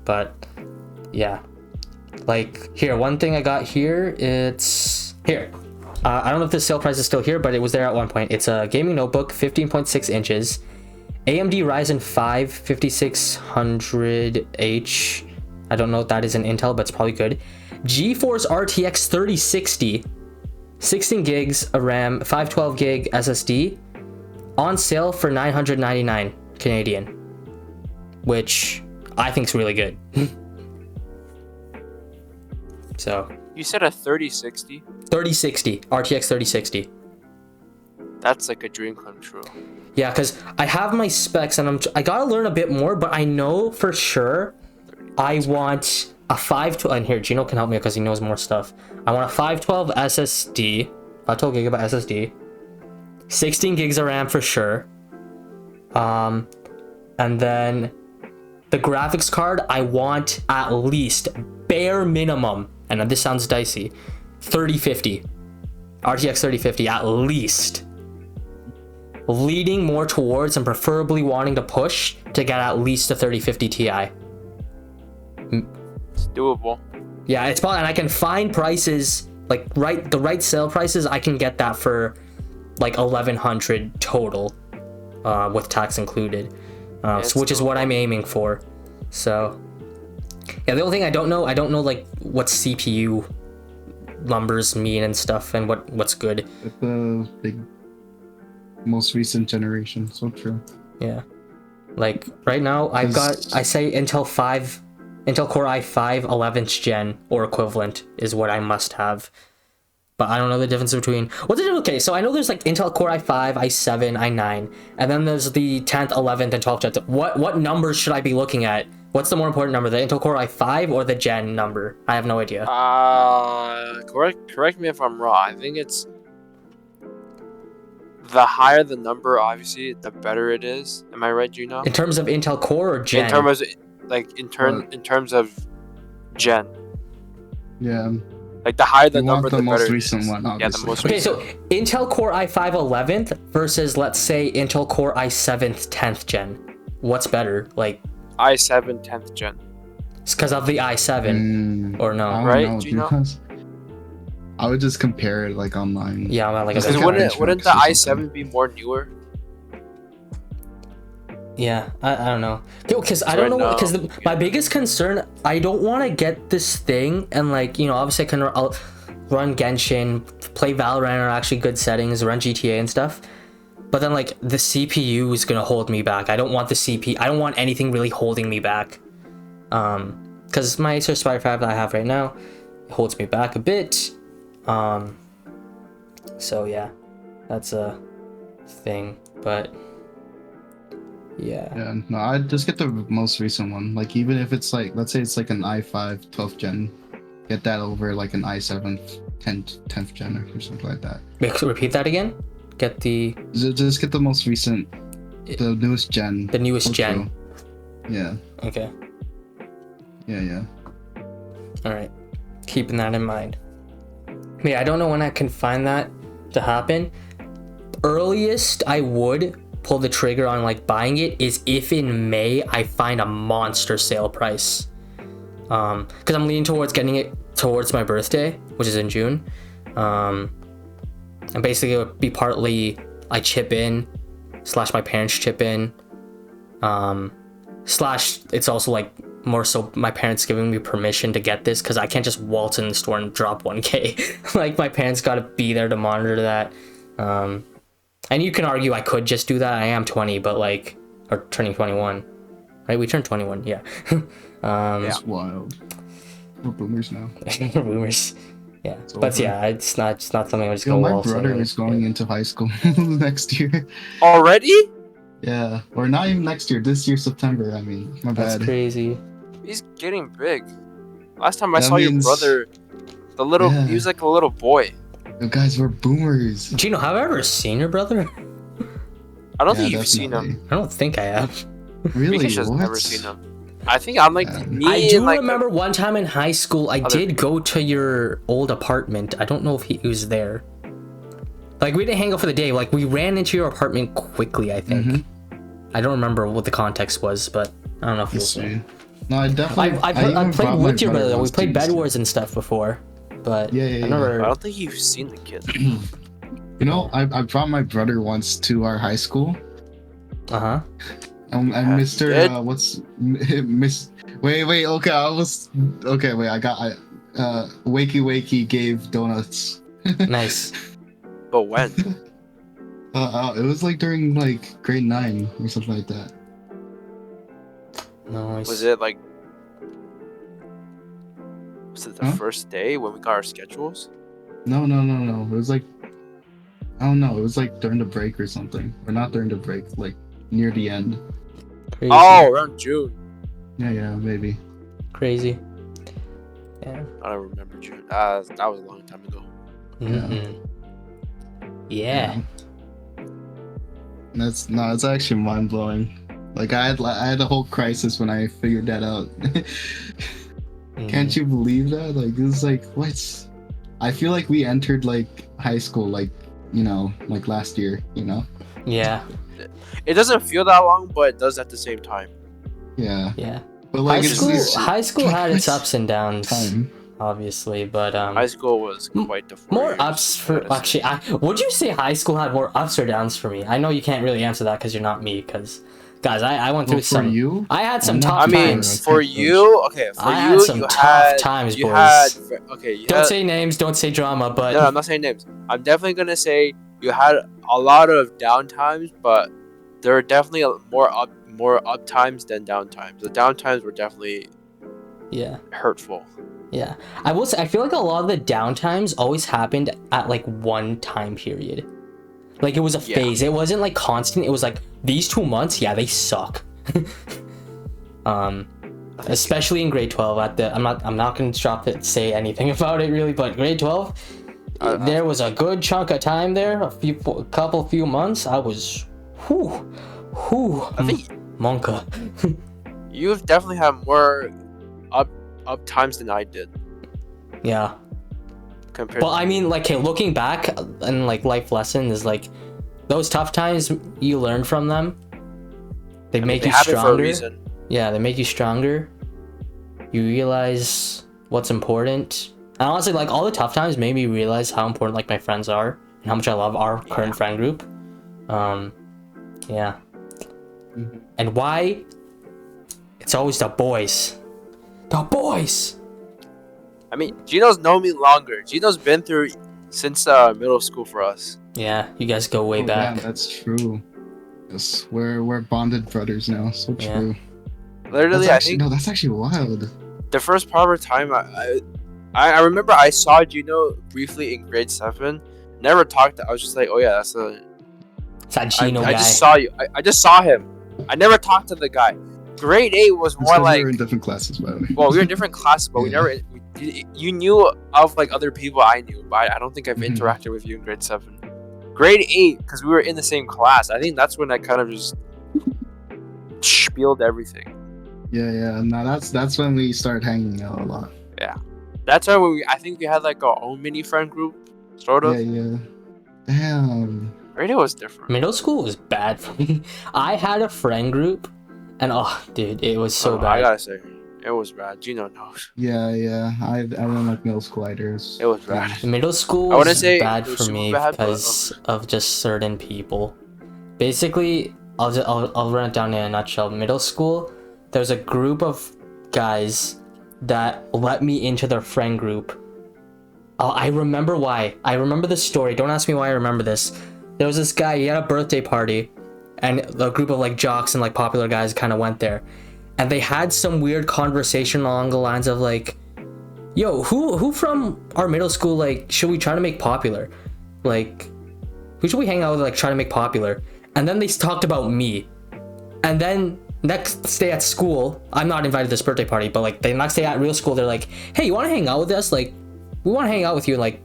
But yeah, like here, one thing I got here, it's here. I don't know if the sale price is still here, but it was there at one point. It's a gaming notebook, 15.6 inches, AMD Ryzen 5 5600H. I don't know if that is an Intel, but it's probably good. GeForce RTX 3060, 16 gigs of RAM, 512 gig SSD, on sale for 999 Canadian, which I think is really good. So You said a 3060. 3060 RTX 3060. That's like a dream come true. Yeah, because I have my specs and I gotta learn a bit more, but I know for sure I want a 512, and here Jino can help me because he knows more stuff. I want a 512 SSD, 512 gigabyte SSD, 16 gigs of RAM for sure. And then the graphics card, I want at least bare minimum, and this sounds dicey, 3050, RTX 3050 at least. Leading more towards and preferably wanting to push to get at least a 3050 Ti. It's doable. Yeah, it's probably, and I can find prices like the right sale prices. I can get that for like 1100 total, with tax included, which is what I'm aiming for. So yeah, the only thing I don't know like what CPU numbers mean and stuff, and what's good. The big most recent generation, so true. Yeah, like right now I say Intel Core i5 11th gen or equivalent is what I must have, but I don't know the difference between what's the difference. Okay, so I know there's like Intel Core i5, i7, i9, and then there's the 10th, 11th, and 12th gens. What numbers should I be looking at? What's the more important number, the Intel Core i5 or the gen number? I have no idea. Correct me if I'm wrong. I think it's the higher the number, obviously, the better it is. Am I right, Jino? In terms of Intel Core or gen? In terms of gen. Yeah. Like the higher the You number, want the most better. recent one, obviously. Yeah, the most Okay, recent. so Intel Core i5 11th versus let's say Intel Core i7 10th gen. What's better? Like i7 10th gen. it's because of the i7 or no? I don't Right, know, Gino? because I would just compare it like online. Yeah, I'm not like Because a Because wouldn't the benchmarks or i7 something. be more newer? Yeah, I don't know. Because I don't know. Because my biggest concern, I don't want to get this thing and like, you know, obviously I'll run Genshin, play Valorant are actually good settings, run GTA and stuff. But then like the CPU is gonna hold me back. I don't want the CPU. I don't want anything really holding me back. Because my Acer Aspire 5 that I have right now holds me back a bit. So yeah, that's a thing. But yeah, no, I'd just get the most recent one. Like even if it's like, let's say it's like an i5 12th gen, get that over like an i7 10th gen or something like that. Repeat that again. Get the Just get the most recent, the newest gen. The newest gen. Yeah. Okay. Yeah. All right. Keeping that in mind. Yeah, I don't know when I can find that to happen. Earliest I would pull the trigger on like buying it is if in May I find a monster sale price. Because I'm leaning towards getting it towards my birthday, which is in June. And basically it would be partly I chip in, / my parents chip in, / it's also like more so my parents giving me permission to get this because I can't just waltz in the store and drop 1K. Like my parents got to be there to monitor that. And you can argue I could just do that. I am 20, but like, or turning 21, right? We turned 21, yeah. It's wild. We're boomers now. We're boomers. Yeah, It's but over. yeah, it's not something I'm just Yo, gonna my waltz brother in. is going into high school next year. Already? Yeah, or not even next year. This year, September. I mean, my That's bad. crazy. He's getting big. Last time I That saw your means- brother, Yeah. he was like a little boy. You guys, we're boomers. Gino, have I ever seen your brother? I don't Yeah, think you've seen him. definitely. I don't think I have. Really? Vickash has What? never seen him. I think I'm like Yeah. me. I do and, like, remember one time in high school, I Other did go to your old apartment. I don't know if he was there. Like, we didn't hang out for the day. Like, we ran into your apartment quickly, I think. Mhm. I don't remember what the context was, but I don't know if he Let's was there. see. No, I definitely. I even played brought my with your brother, though. We once played to Bed see- Wars and stuff before. But Yeah, I yeah. I never... don't think you've seen the kid. You know, I brought my brother once to our high school. Uh-huh. And Yeah, Mr. you did? What's Miss? Wait. Okay, wait. I got. Wakey gave donuts. Nice. But when? It was like during like grade 9 or something like that. Nice. Was it like? Was it the Huh? first day when we got our schedules? No. It was like, I don't know. It was like during the break or something, or not during the break, like near the end. Crazy. Oh, around June. Yeah, maybe. Crazy. Yeah. I don't remember June. That was a long time ago. Yeah. It's actually mind blowing. Like I had a whole crisis when I figured that out. Can't you believe that? Like it's like what? I feel like we entered like high school like like last year. Yeah. It doesn't feel that long, but it does at the same time. Yeah. Yeah. But like high school had its like, ups and downs, time. obviously, but High school was quite the 4 more years, ups for gotta say. actually. Would you say high school had more ups or downs for me? I know you can't really answer that because you're not me. Because guys, I went through Well, some. for you, I had some I'm not tough I mean, times. for you, okay, for I you, had some you tough had times, you boys. had okay. You Don't had, say names. Don't say drama. But no, I'm not saying names. I'm definitely gonna say you had a lot of down times, but there are definitely more up times than down times. The down times were definitely yeah. hurtful. Yeah, I will say I feel like a lot of the downtimes always happened at like one time period. Like it was a phase. It wasn't like constant. It was like these 2 months, yeah, they suck. Especially in grade 12 I'm not going to say anything about it really, but grade 12 there was a good chunk of time there, a few months. I was I think Monka. You've definitely had more up times than I did. Yeah. Compared Well, I mean, like, hey, looking back and like life lesson is like those tough times you learn from them. They make you stronger. For a reason. Yeah, they make you stronger. You realize what's important. And honestly, like all the tough times made me realize how important like my friends are and how much I love our current friend group. Yeah. Mm-hmm. And why? It's always the boys. The boys. I mean, Gino's known me longer. Gino's been through since middle school for us. Yeah, you guys go way back. Yeah, that's true. Yes, we're bonded brothers now. So true. Literally, I think no, that's actually wild. The first proper time I remember I saw Gino briefly in grade 7. Never talked. I was just like, oh yeah, that's that Jino guy. I just saw you. I just saw him. I never talked to the guy. Grade 8 was more like we were in different classes, by the way. Well, we were in different classes, but you knew of like other people I knew, but I don't think I've interacted with you in grade 7. Grade 8, because we were in the same class. I think that's when I kind of just spieled everything. Yeah. No, that's when we started hanging out a lot. Yeah, that's why I think we had like our own mini friend group, sort of. Yeah. Damn. Grade 8 was different. Middle school was bad for me. I had a friend group, and oh, dude, it was so bad. I gotta say, it was bad. Gino knows. Yeah. I don't like middle school either. It was bad. Middle school was bad for me because of just certain people. Basically, I'll run it down in a nutshell. Middle school, there was a group of guys that let me into their friend group. I remember why. I remember the story. Don't ask me why I remember this. There was this guy, he had a birthday party, and a group of like jocks and like popular guys kind of went there. And they had some weird conversation along the lines of like, yo, who from our middle school, like, should we try to make popular? Like, who should we hang out with, like, try to make popular? And then they talked about me. And then next day at school, I'm not invited to this birthday party, but like the next day at real school, they're like, hey, you want to hang out with us? Like, we want to hang out with you and like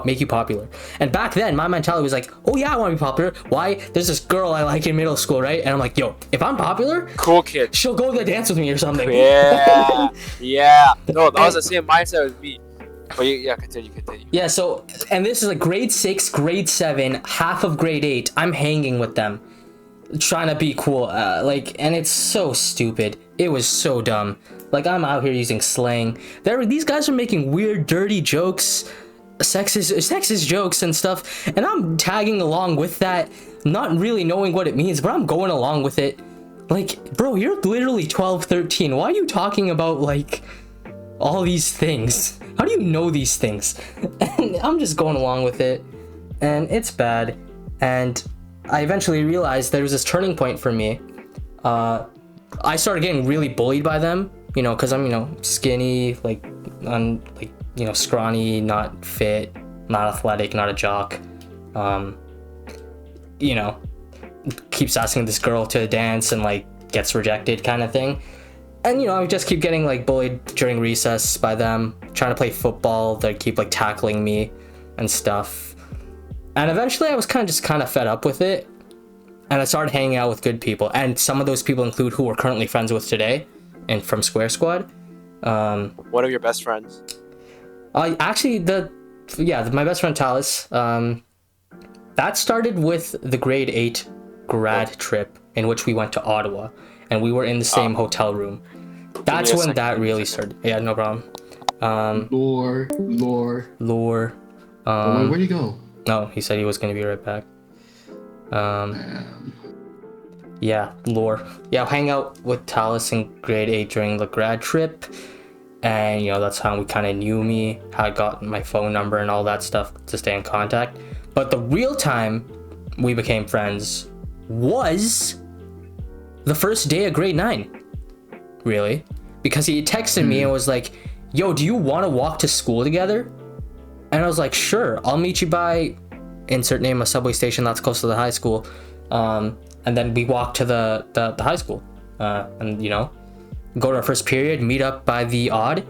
make you popular. And back then, my mentality was like, oh yeah, I want to be popular. Why? There's this girl I like in middle school, right? And I'm like, yo, if I'm popular, cool kid, she'll go to the dance with me or something. Yeah. No, that was the same mindset with me. But yeah, continue. Yeah, so, and this is like grade 6, grade 7, half of grade 8. I'm hanging with them, trying to be cool. And it's so stupid. It was so dumb. Like, I'm out here using slang. These guys are making weird, dirty jokes, sexist jokes and stuff, and I'm tagging along with that, not really knowing what it means, but I'm going along with it. Like, bro, you're literally 12, 13. Why are you talking about, like, all these things? How do you know these things? And I'm just going along with it, and it's bad. And I eventually realized there was this turning point for me. I started getting really bullied by them, because I'm, skinny, scrawny, not fit, not athletic, not a jock. Keeps asking this girl to dance and, gets rejected kind of thing. And I would just keep getting like bullied during recess by them, trying to play football. They'd keep like tackling me and stuff. And eventually I was kind of fed up with it. And I started hanging out with good people. And some of those people include who we're currently friends with today and from Square Squad. What are your best friends? Actually, my best friend Talis, that started with the grade 8 grad trip in which we went to Ottawa. And we were in the same hotel room. That's when that really started. Yeah, no problem. Lore. Where'd he go? No, he said he was going to be right back. Yeah, lore. Yeah, I'll hang out with Talis in grade 8 during the grad trip. And, that's how we kind of knew me, how I got my phone number and all that stuff to stay in contact. But the real time we became friends was the first day of grade 9, really, because he texted me and was like, yo, do you want to walk to school together? And I was like, sure, I'll meet you by insert name, a subway station that's close to the high school. And then we walk to the high school, and go to our first period, meet up by the odd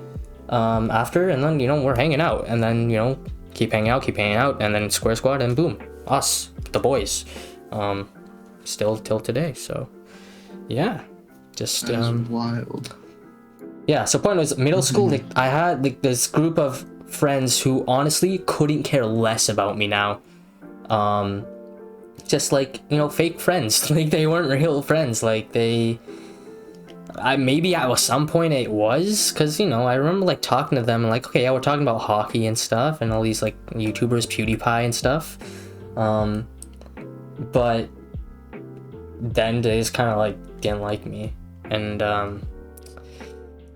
after, and then we're hanging out, and then keep hanging out, and then Square Squad, and boom, us, the boys, still till today. So yeah, just wild. Yeah, so point was middle school, like I had like this group of friends who honestly couldn't care less about me now. Just like, fake friends. Like they weren't real friends. Like maybe at some point it was, because I remember like talking to them and like, okay, yeah, we're talking about hockey and stuff and all these like YouTubers, PewDiePie and stuff. But then they just kind of like didn't like me. And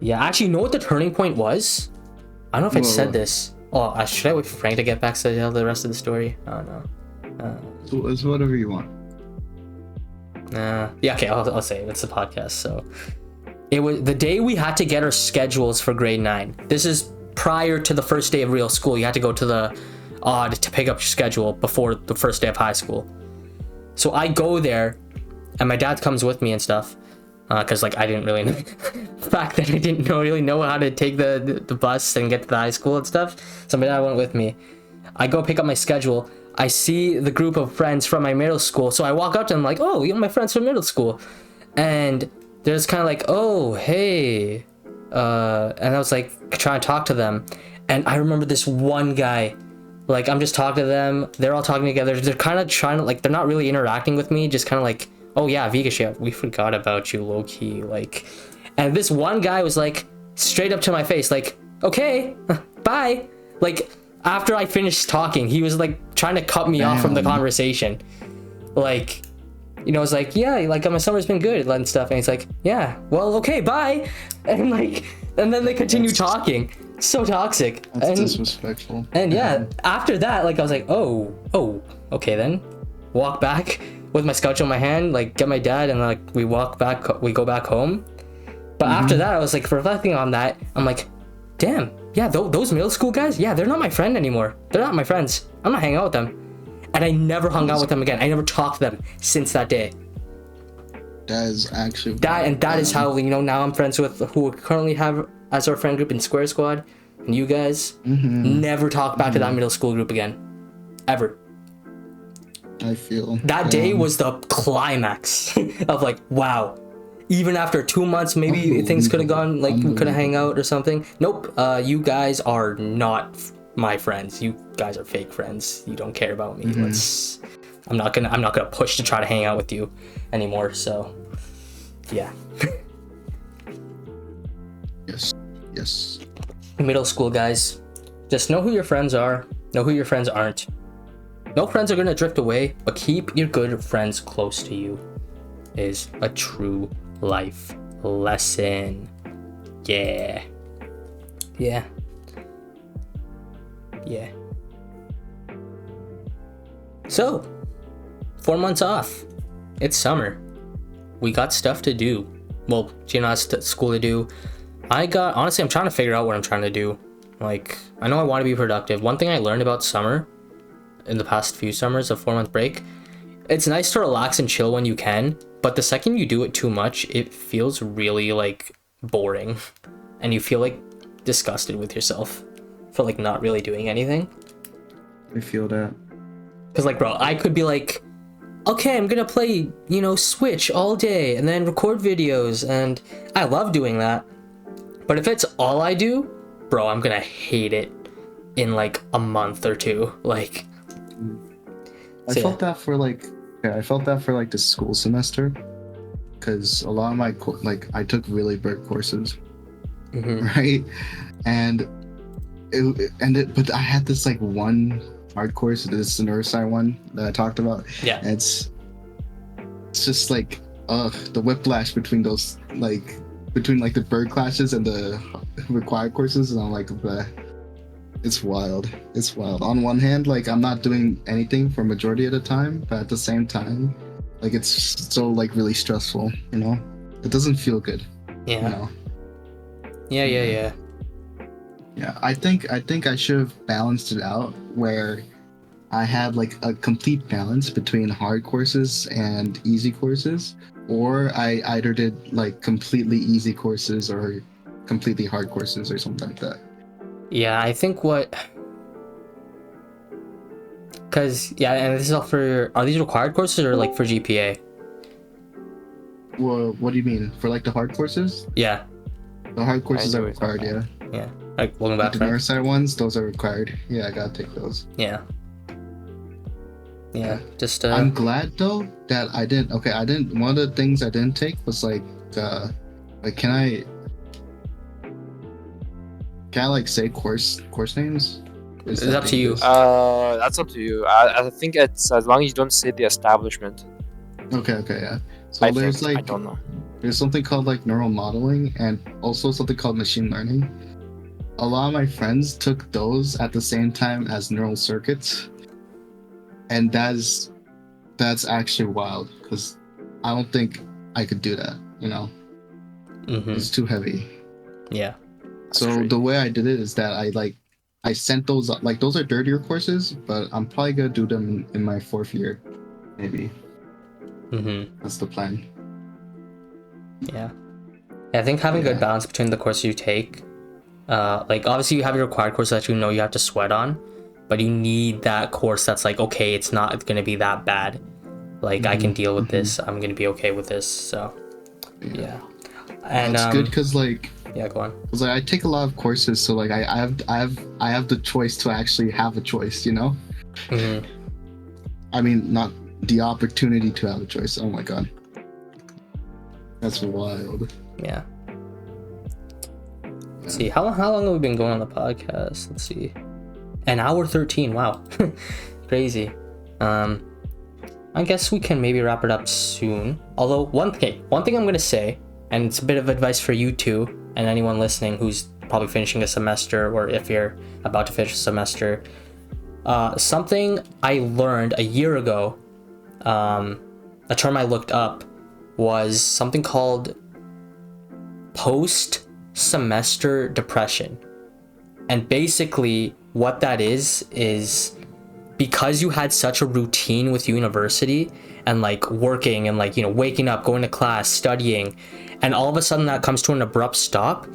yeah, actually, you know what the turning point was? I don't know if I said this. Oh, should I wait for Frank to get back to tell the rest of the story? I don't know. So it's whatever you want. Yeah, okay, I'll say it. It's a podcast. So it was the day we had to get our schedules for grade 9. This is prior to the first day of real school. You had to go to the odd to pick up your schedule before the first day of high school. So I go there, and my dad comes with me and stuff. Because like I didn't really know the fact that I didn't really know how to take the bus and get to the high school and stuff. So my dad went with me. I go pick up my schedule. I see the group of friends from my middle school. So I walk up to them like, oh, my friends from middle school. And they're just kind of like, oh, hey. And I was like trying to talk to them. And I remember this one guy, like I'm just talking to them. They're all talking together. They're kind of trying to like, they're not really interacting with me. Just kind of like, oh yeah, Vickash, yeah, we forgot about you, low-key, like. And this one guy was like, straight up to my face, like, okay, bye. Like, after I finished talking, he was like, trying to cut me off from the conversation. Like, I was like, yeah, like, my summer's been good, and stuff. And he's like, yeah, well, okay, bye. And like, and then they continue talking. So toxic. That's disrespectful. And yeah, after that, like, I was like, oh, okay then. Walk back with my schedule in my hand, like get my dad, and like we go back home. But after that, I was like reflecting on that. I'm like, damn, yeah, those middle school guys, yeah, they're not my friend anymore. They're not my friends. I'm not hanging out with them. And I never hung out with them again. I never talked to them since that day. That is actually that is how now I'm friends with who we currently have as our friend group in Square Squad, and you guys never talk back to that middle school group again, ever. I feel that day was the climax of like, wow, even after 2 months, maybe things could have gone like we could have hang out or something. Nope, you guys are not my friends. You guys are fake friends. You don't care about me. I'm not gonna push to try to hang out with you anymore. So yeah. Yes. Middle school guys, just know who your friends are, know who your friends aren't. No friends are gonna drift away, but keep your good friends close to you is a true life lesson. Yeah. So, 4 months off. It's summer. We got stuff to do. Well, Jino has school to do. Honestly, I'm trying to figure out what I'm trying to do. Like, I know I want to be productive. One thing I learned about summer in the past few summers of 4 month break, it's nice to relax and chill when you can, but the second you do it too much, it feels really like boring and you feel like disgusted with yourself for like not really doing anything. I feel that. Because like, bro, I could be like, okay, I'm gonna play, you know, Switch all day and then record videos, and I love doing that. But if it's all I do, bro, I'm gonna hate it in like a month or two. Like, I felt that for like the school semester, because a lot of my I took really big courses, right? And but I had this like one hard course. This is the neurosci one that I talked about. Yeah. And it's just like the whiplash between those between the bird classes and the required courses, and I'm like, bleh. It's wild. It's wild. On one hand, like I'm not doing anything for majority of the time, but at the same time, like it's so like really stressful, you know? It doesn't feel good. Yeah. You know? Yeah. Yeah, I think I should have balanced it out where I had like a complete balance between hard courses and easy courses, or I either did like completely easy courses or completely hard courses or something like that. Yeah, I think because and this is all for, are these required courses or like for GPA? Well, what do you mean? For like the hard courses? Yeah. The hard courses are required, yeah. Yeah. Like, welcome back, the Frank. neurosci ones, those are required. Yeah, I gotta take those. Yeah. Just I'm glad though that I didn't. One of the things I didn't take was like can I like say course names? It's up to you. That's up to you. I think it's as long as you don't say the establishment. Okay, yeah. So there's I don't know. There's something called like neural modeling and also something called machine learning. A lot of my friends took those at the same time as neural circuits, and that's actually wild because I don't think I could do that. You know, It's too heavy. Yeah. So the way I did it is that I sent those, like those are dirtier courses, but I'm probably gonna do them in my 4th year, maybe. That's the plan. Yeah, I think having good balance between the courses you take, like obviously you have your required course that you know you have to sweat on, but you need that course that's like, okay, it's not gonna be that bad. Like I can deal with this. I'm gonna be okay with this. So yeah. And it's good because like. Yeah, go on. Because I take a lot of courses, so like I have the choice to actually have a choice, you know. I mean, not the opportunity to have a choice. Oh my god, that's wild. Yeah. Let's see, how long have we been going on the podcast? Let's see, an hour 13. Wow, crazy. I guess we can maybe wrap it up soon. Although one thing I'm gonna say, and it's a bit of advice for you too. And anyone listening who's probably finishing a semester, or if you're about to finish a semester, something I learned a year ago, a term I looked up, was something called post-semester depression. And basically what that is because you had such a routine with university and like working and like, you know, waking up, going to class, studying, and all of a sudden that comes to an abrupt stop,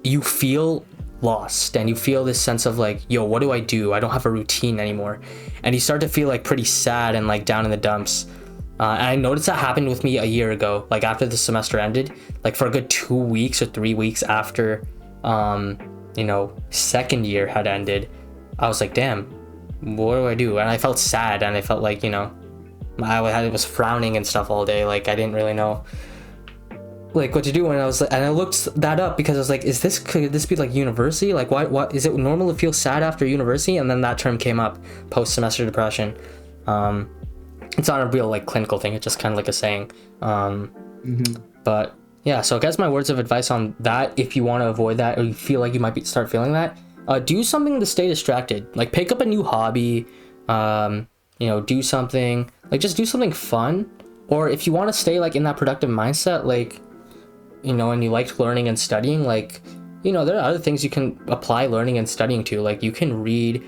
you feel lost and you feel this sense of like, yo, what do? I don't have a routine anymore. And you start to feel like pretty sad and like down in the dumps. And I noticed that happened with me a year ago, like after the semester ended, like for a good 2 weeks or 3 weeks after, you know, second year had ended. I was like, damn, what do I do? And I felt sad and I felt like, you know, I was frowning and stuff all day. Like I didn't really know like what to do, and I looked that up because I was like, could this be like university? Like what is it normal to feel sad after university? And then that term came up, post semester depression. It's not a real like clinical thing, it's just kind of like a saying. But yeah, so I guess my words of advice on that, if you want to avoid that or you feel like you might start feeling that, do something to stay distracted. Like pick up a new hobby, you know, do something like, just do something fun. Or if you want to stay like in that productive mindset, like, you know, and you liked learning and studying, like, you know, there are other things you can apply learning and studying to. Like you can read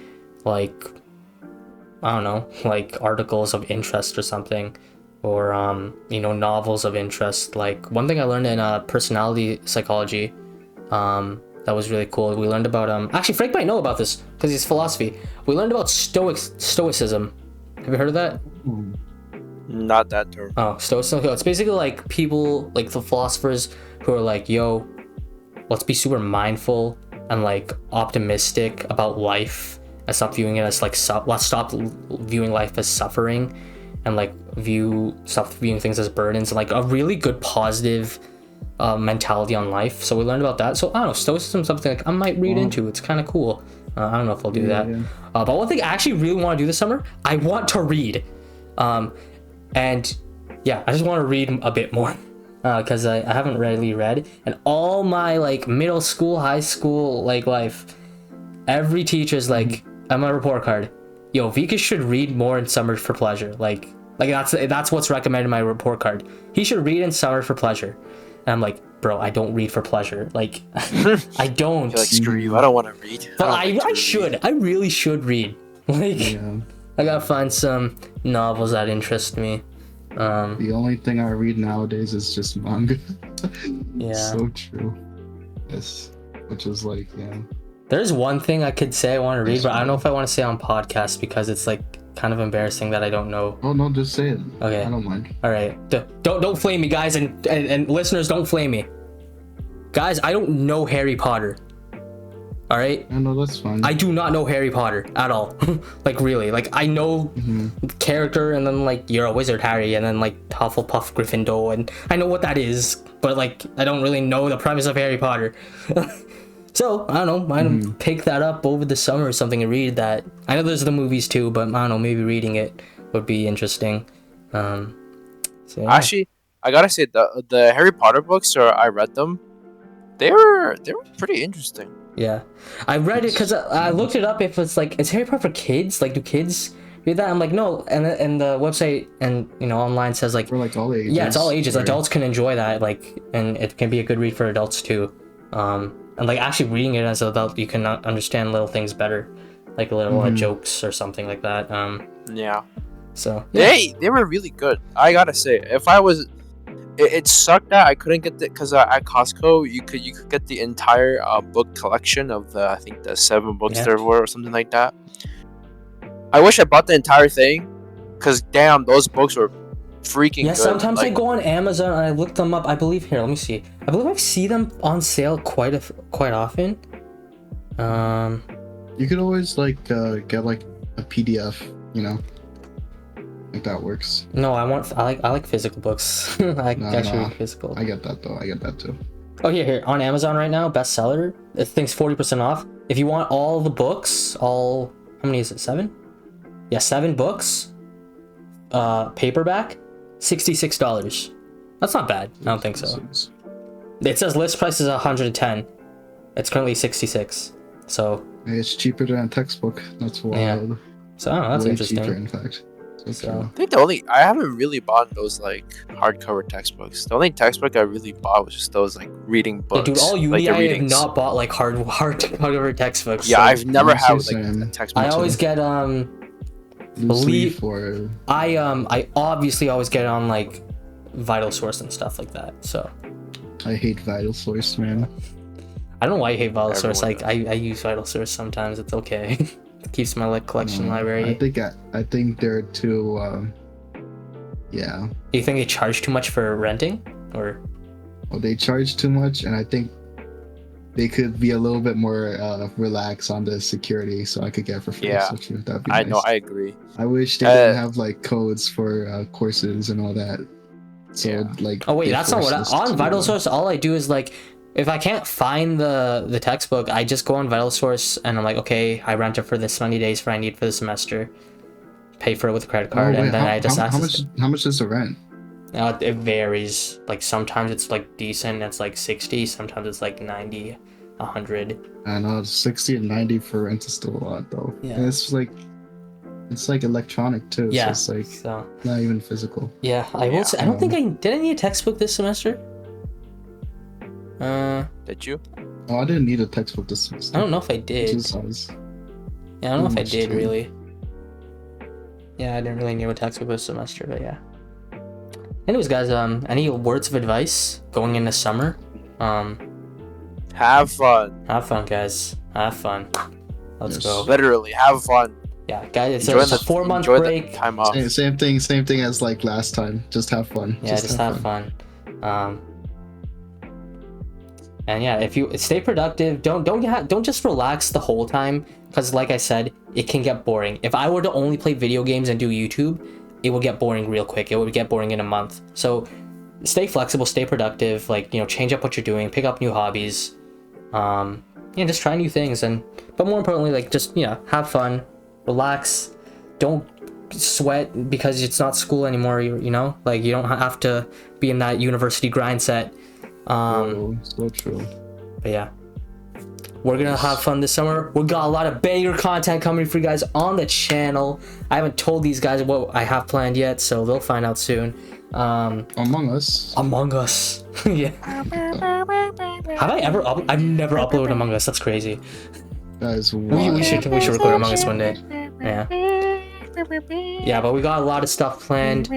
like, I don't know, like articles of interest or something. or novels of interest. Like one thing I learned in personality psychology, that was really cool. We learned about actually Frank might know about this because he's philosophy. We learned about stoicism. Have you heard of that? Not that term. Oh, stoicism. It's basically like people, like the philosophers who are like, yo, let's be super mindful and like optimistic about life and stop viewing it as like let's stop viewing life as suffering and like stop viewing things as burdens, and like a really good positive mentality on life. So we learned about that. So I don't know, stoicism is something like I might read into. It's kind of cool. I don't know if I'll do that. But one thing I actually really want to do this summer, I want to read. And yeah, I just want to read a bit more because I haven't really read. And all my like middle school, high school like life, every teacher's like on my report card, yo, Vickash should read more in summer for pleasure. Like that's what's recommended in my report card. He should read in summer for pleasure. And I'm like, bro, I don't read for pleasure. Like, I don't. You're like, screw you, I don't want to read. But I should. I really should read. Like, I gotta find some novels that interest me. The only thing I read nowadays is just manga. Yeah. So true. Yes. Which is like, yeah. There's one thing I could say I want to read, but I don't know if I want to say on podcast because it's like kind of embarrassing that I don't know. Oh no, just say it. Okay. I don't mind. All right. Don't flame me, guys, and listeners, don't flame me. Guys, I don't know Harry Potter. All right. I know, that's fine. I do not know Harry Potter at all. Like really, like I know the character, and then like you're a wizard, Harry, and then like Hufflepuff, Gryffindor, and I know what that is, but like I don't really know the premise of Harry Potter. So I don't know, might pick that up over the summer or something and read that. I know there's the movies too, but I don't know, maybe reading it would be interesting. So yeah. Actually, I gotta say the Harry Potter books, or I read them, they were pretty interesting. Yeah, I read it because I looked it up. If it's like, is Harry Potter for kids? Like, do kids read that? I'm like, no. And the website and online says like for like all ages. Yeah, it's all ages. Right. Adults can enjoy that, like, and it can be a good read for adults too. And like actually reading it as an adult, you can understand little things better, like little jokes or something like that. Yeah. So yeah. They were really good. I gotta say, if I was, it sucked that I couldn't get because at Costco you could get the entire book collection of I think the 7 books there were or something like that. I wish I bought the entire thing, because damn, those books were freaking good. Sometimes I go on Amazon and I look them up. I believe here, let me see. I believe I see them on sale quite often. You could always like get like a PDF, like that works. No, I like physical books. I read physical. I get that though. I get that too. Oh yeah, here on Amazon right now, bestseller. This thing's 40% off. If you want all the books, how many is it? 7? Yeah, 7 books. Paperback, $66. That's not bad. I don't think so. It says list price is $110. It's currently $66. So it's cheaper than a textbook. That's wild. Yeah. So I don't know, that's way interesting. cheaper, in fact. So I think I haven't really bought those like hardcover textbooks. The only textbook I really bought was just those like reading books. Yeah, dude, all uni like, I have not bought like hardcover textbooks. Yeah, so I've never had like a textbook. I always get I obviously always get on like Vital Source and stuff like that. So I hate Vital Source, man. I don't know why you hate Vital Source. Like I use Vital Source sometimes. It's okay. It keeps my collection library. I think they're too. Yeah. Do you think they charge too much for renting, or? Well, they charge too much, and I think they could be a little bit more relaxed on the security, so I could get for free. Yeah, so that'd be nice. know. I agree. I wish they didn't have like codes for courses and all that. So like. Oh wait, that's not what on Vital Source. All I do is like, if I can't find the textbook, I just go on Vital Source and I'm like, okay, I rent it for this many days for I need for the semester. Pay for it with a credit card, and then I just access. How much is the rent? It varies. Like sometimes it's like decent, it's like 60. Sometimes it's like 90, 100. I know 60 and 90 for rent is still a lot though. Yeah. And it's like electronic too. Yeah. So it's like not even physical. Yeah, I will say. I don't think did I need a textbook this semester. Did you? Oh, I didn't need a textbook this semester. I don't know if I did. Yeah, I don't know if I did really. Yeah, I didn't really need a textbook this semester, but yeah. Anyways, guys, any words of advice going into summer? Have fun. Have fun, guys. Have fun. Let's go. Literally, have fun. Yeah, guys, Enjoy it's a 4-month break. The time off. Same thing as like last time. Just have fun. Yeah, just have fun. And yeah, if you stay productive, don't just relax the whole time, because like I said, it can get boring. If I were to only play video games and do YouTube, it would get boring real quick. It would get boring in a month. So stay flexible, stay productive, like, you know, change up what you're doing, pick up new hobbies. Yeah, just try new things, but more importantly, like, just, you know, have fun, relax, don't sweat because it's not school anymore, you know, like, you don't have to be in that university grind set. So true. But yeah, we're gonna have fun this summer. We got a lot of banger content coming for you guys on the channel. I haven't told these guys what I have planned yet, so they'll find out soon. Among Us. Yeah. Have I ever I've never uploaded Among Us. That's crazy. Guys, we should record Among Us one day. Yeah, but we got a lot of stuff planned.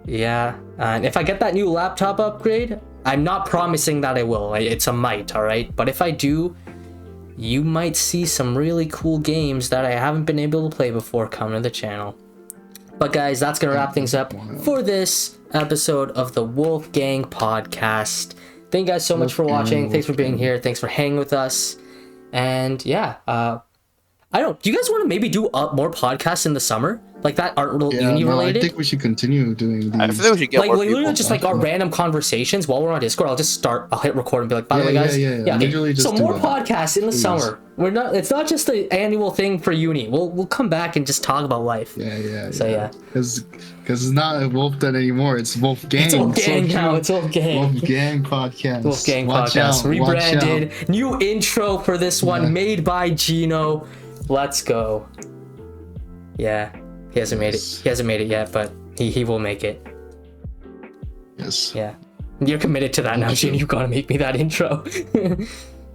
Yeah, and if I get that new laptop upgrade, I'm not promising that I will. It's a might, all right? But if I do, you might see some really cool games that I haven't been able to play before coming to the channel. But guys, that's gonna wrap things up for this episode of the Wolf Gang podcast. Thank you guys so much for watching. Thanks for being here. Thanks for hanging with us. And yeah, I don't. Do you guys want to maybe do more podcasts in the summer, like that aren't uni related? I think we should continue doing these. I feel like we should get like more literally people. just like our random conversations while we're on Discord. I'll hit record and be like, by the way, guys, okay, so more podcasts in the summer. We're not. It's not just the annual thing for uni. We'll come back and just talk about life. So yeah. Because it's not Wolf Den anymore. It's Wolf Gang. It's Wolf Gang now. It's Wolf Gang. Wolf Gang podcast. Wolf Gang podcast. Rebranded. New intro for this one made by Jino. Let's go. Yeah. He hasn't made it. He hasn't made it yet, but he will make it. Yes. Yeah. You're committed to that now, Jino. You gotta make me that intro.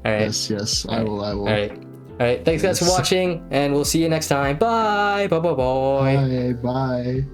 All right. Yes. I will. All right. Thanks guys for watching, and we'll see you next time. Bye. Bye. Bye.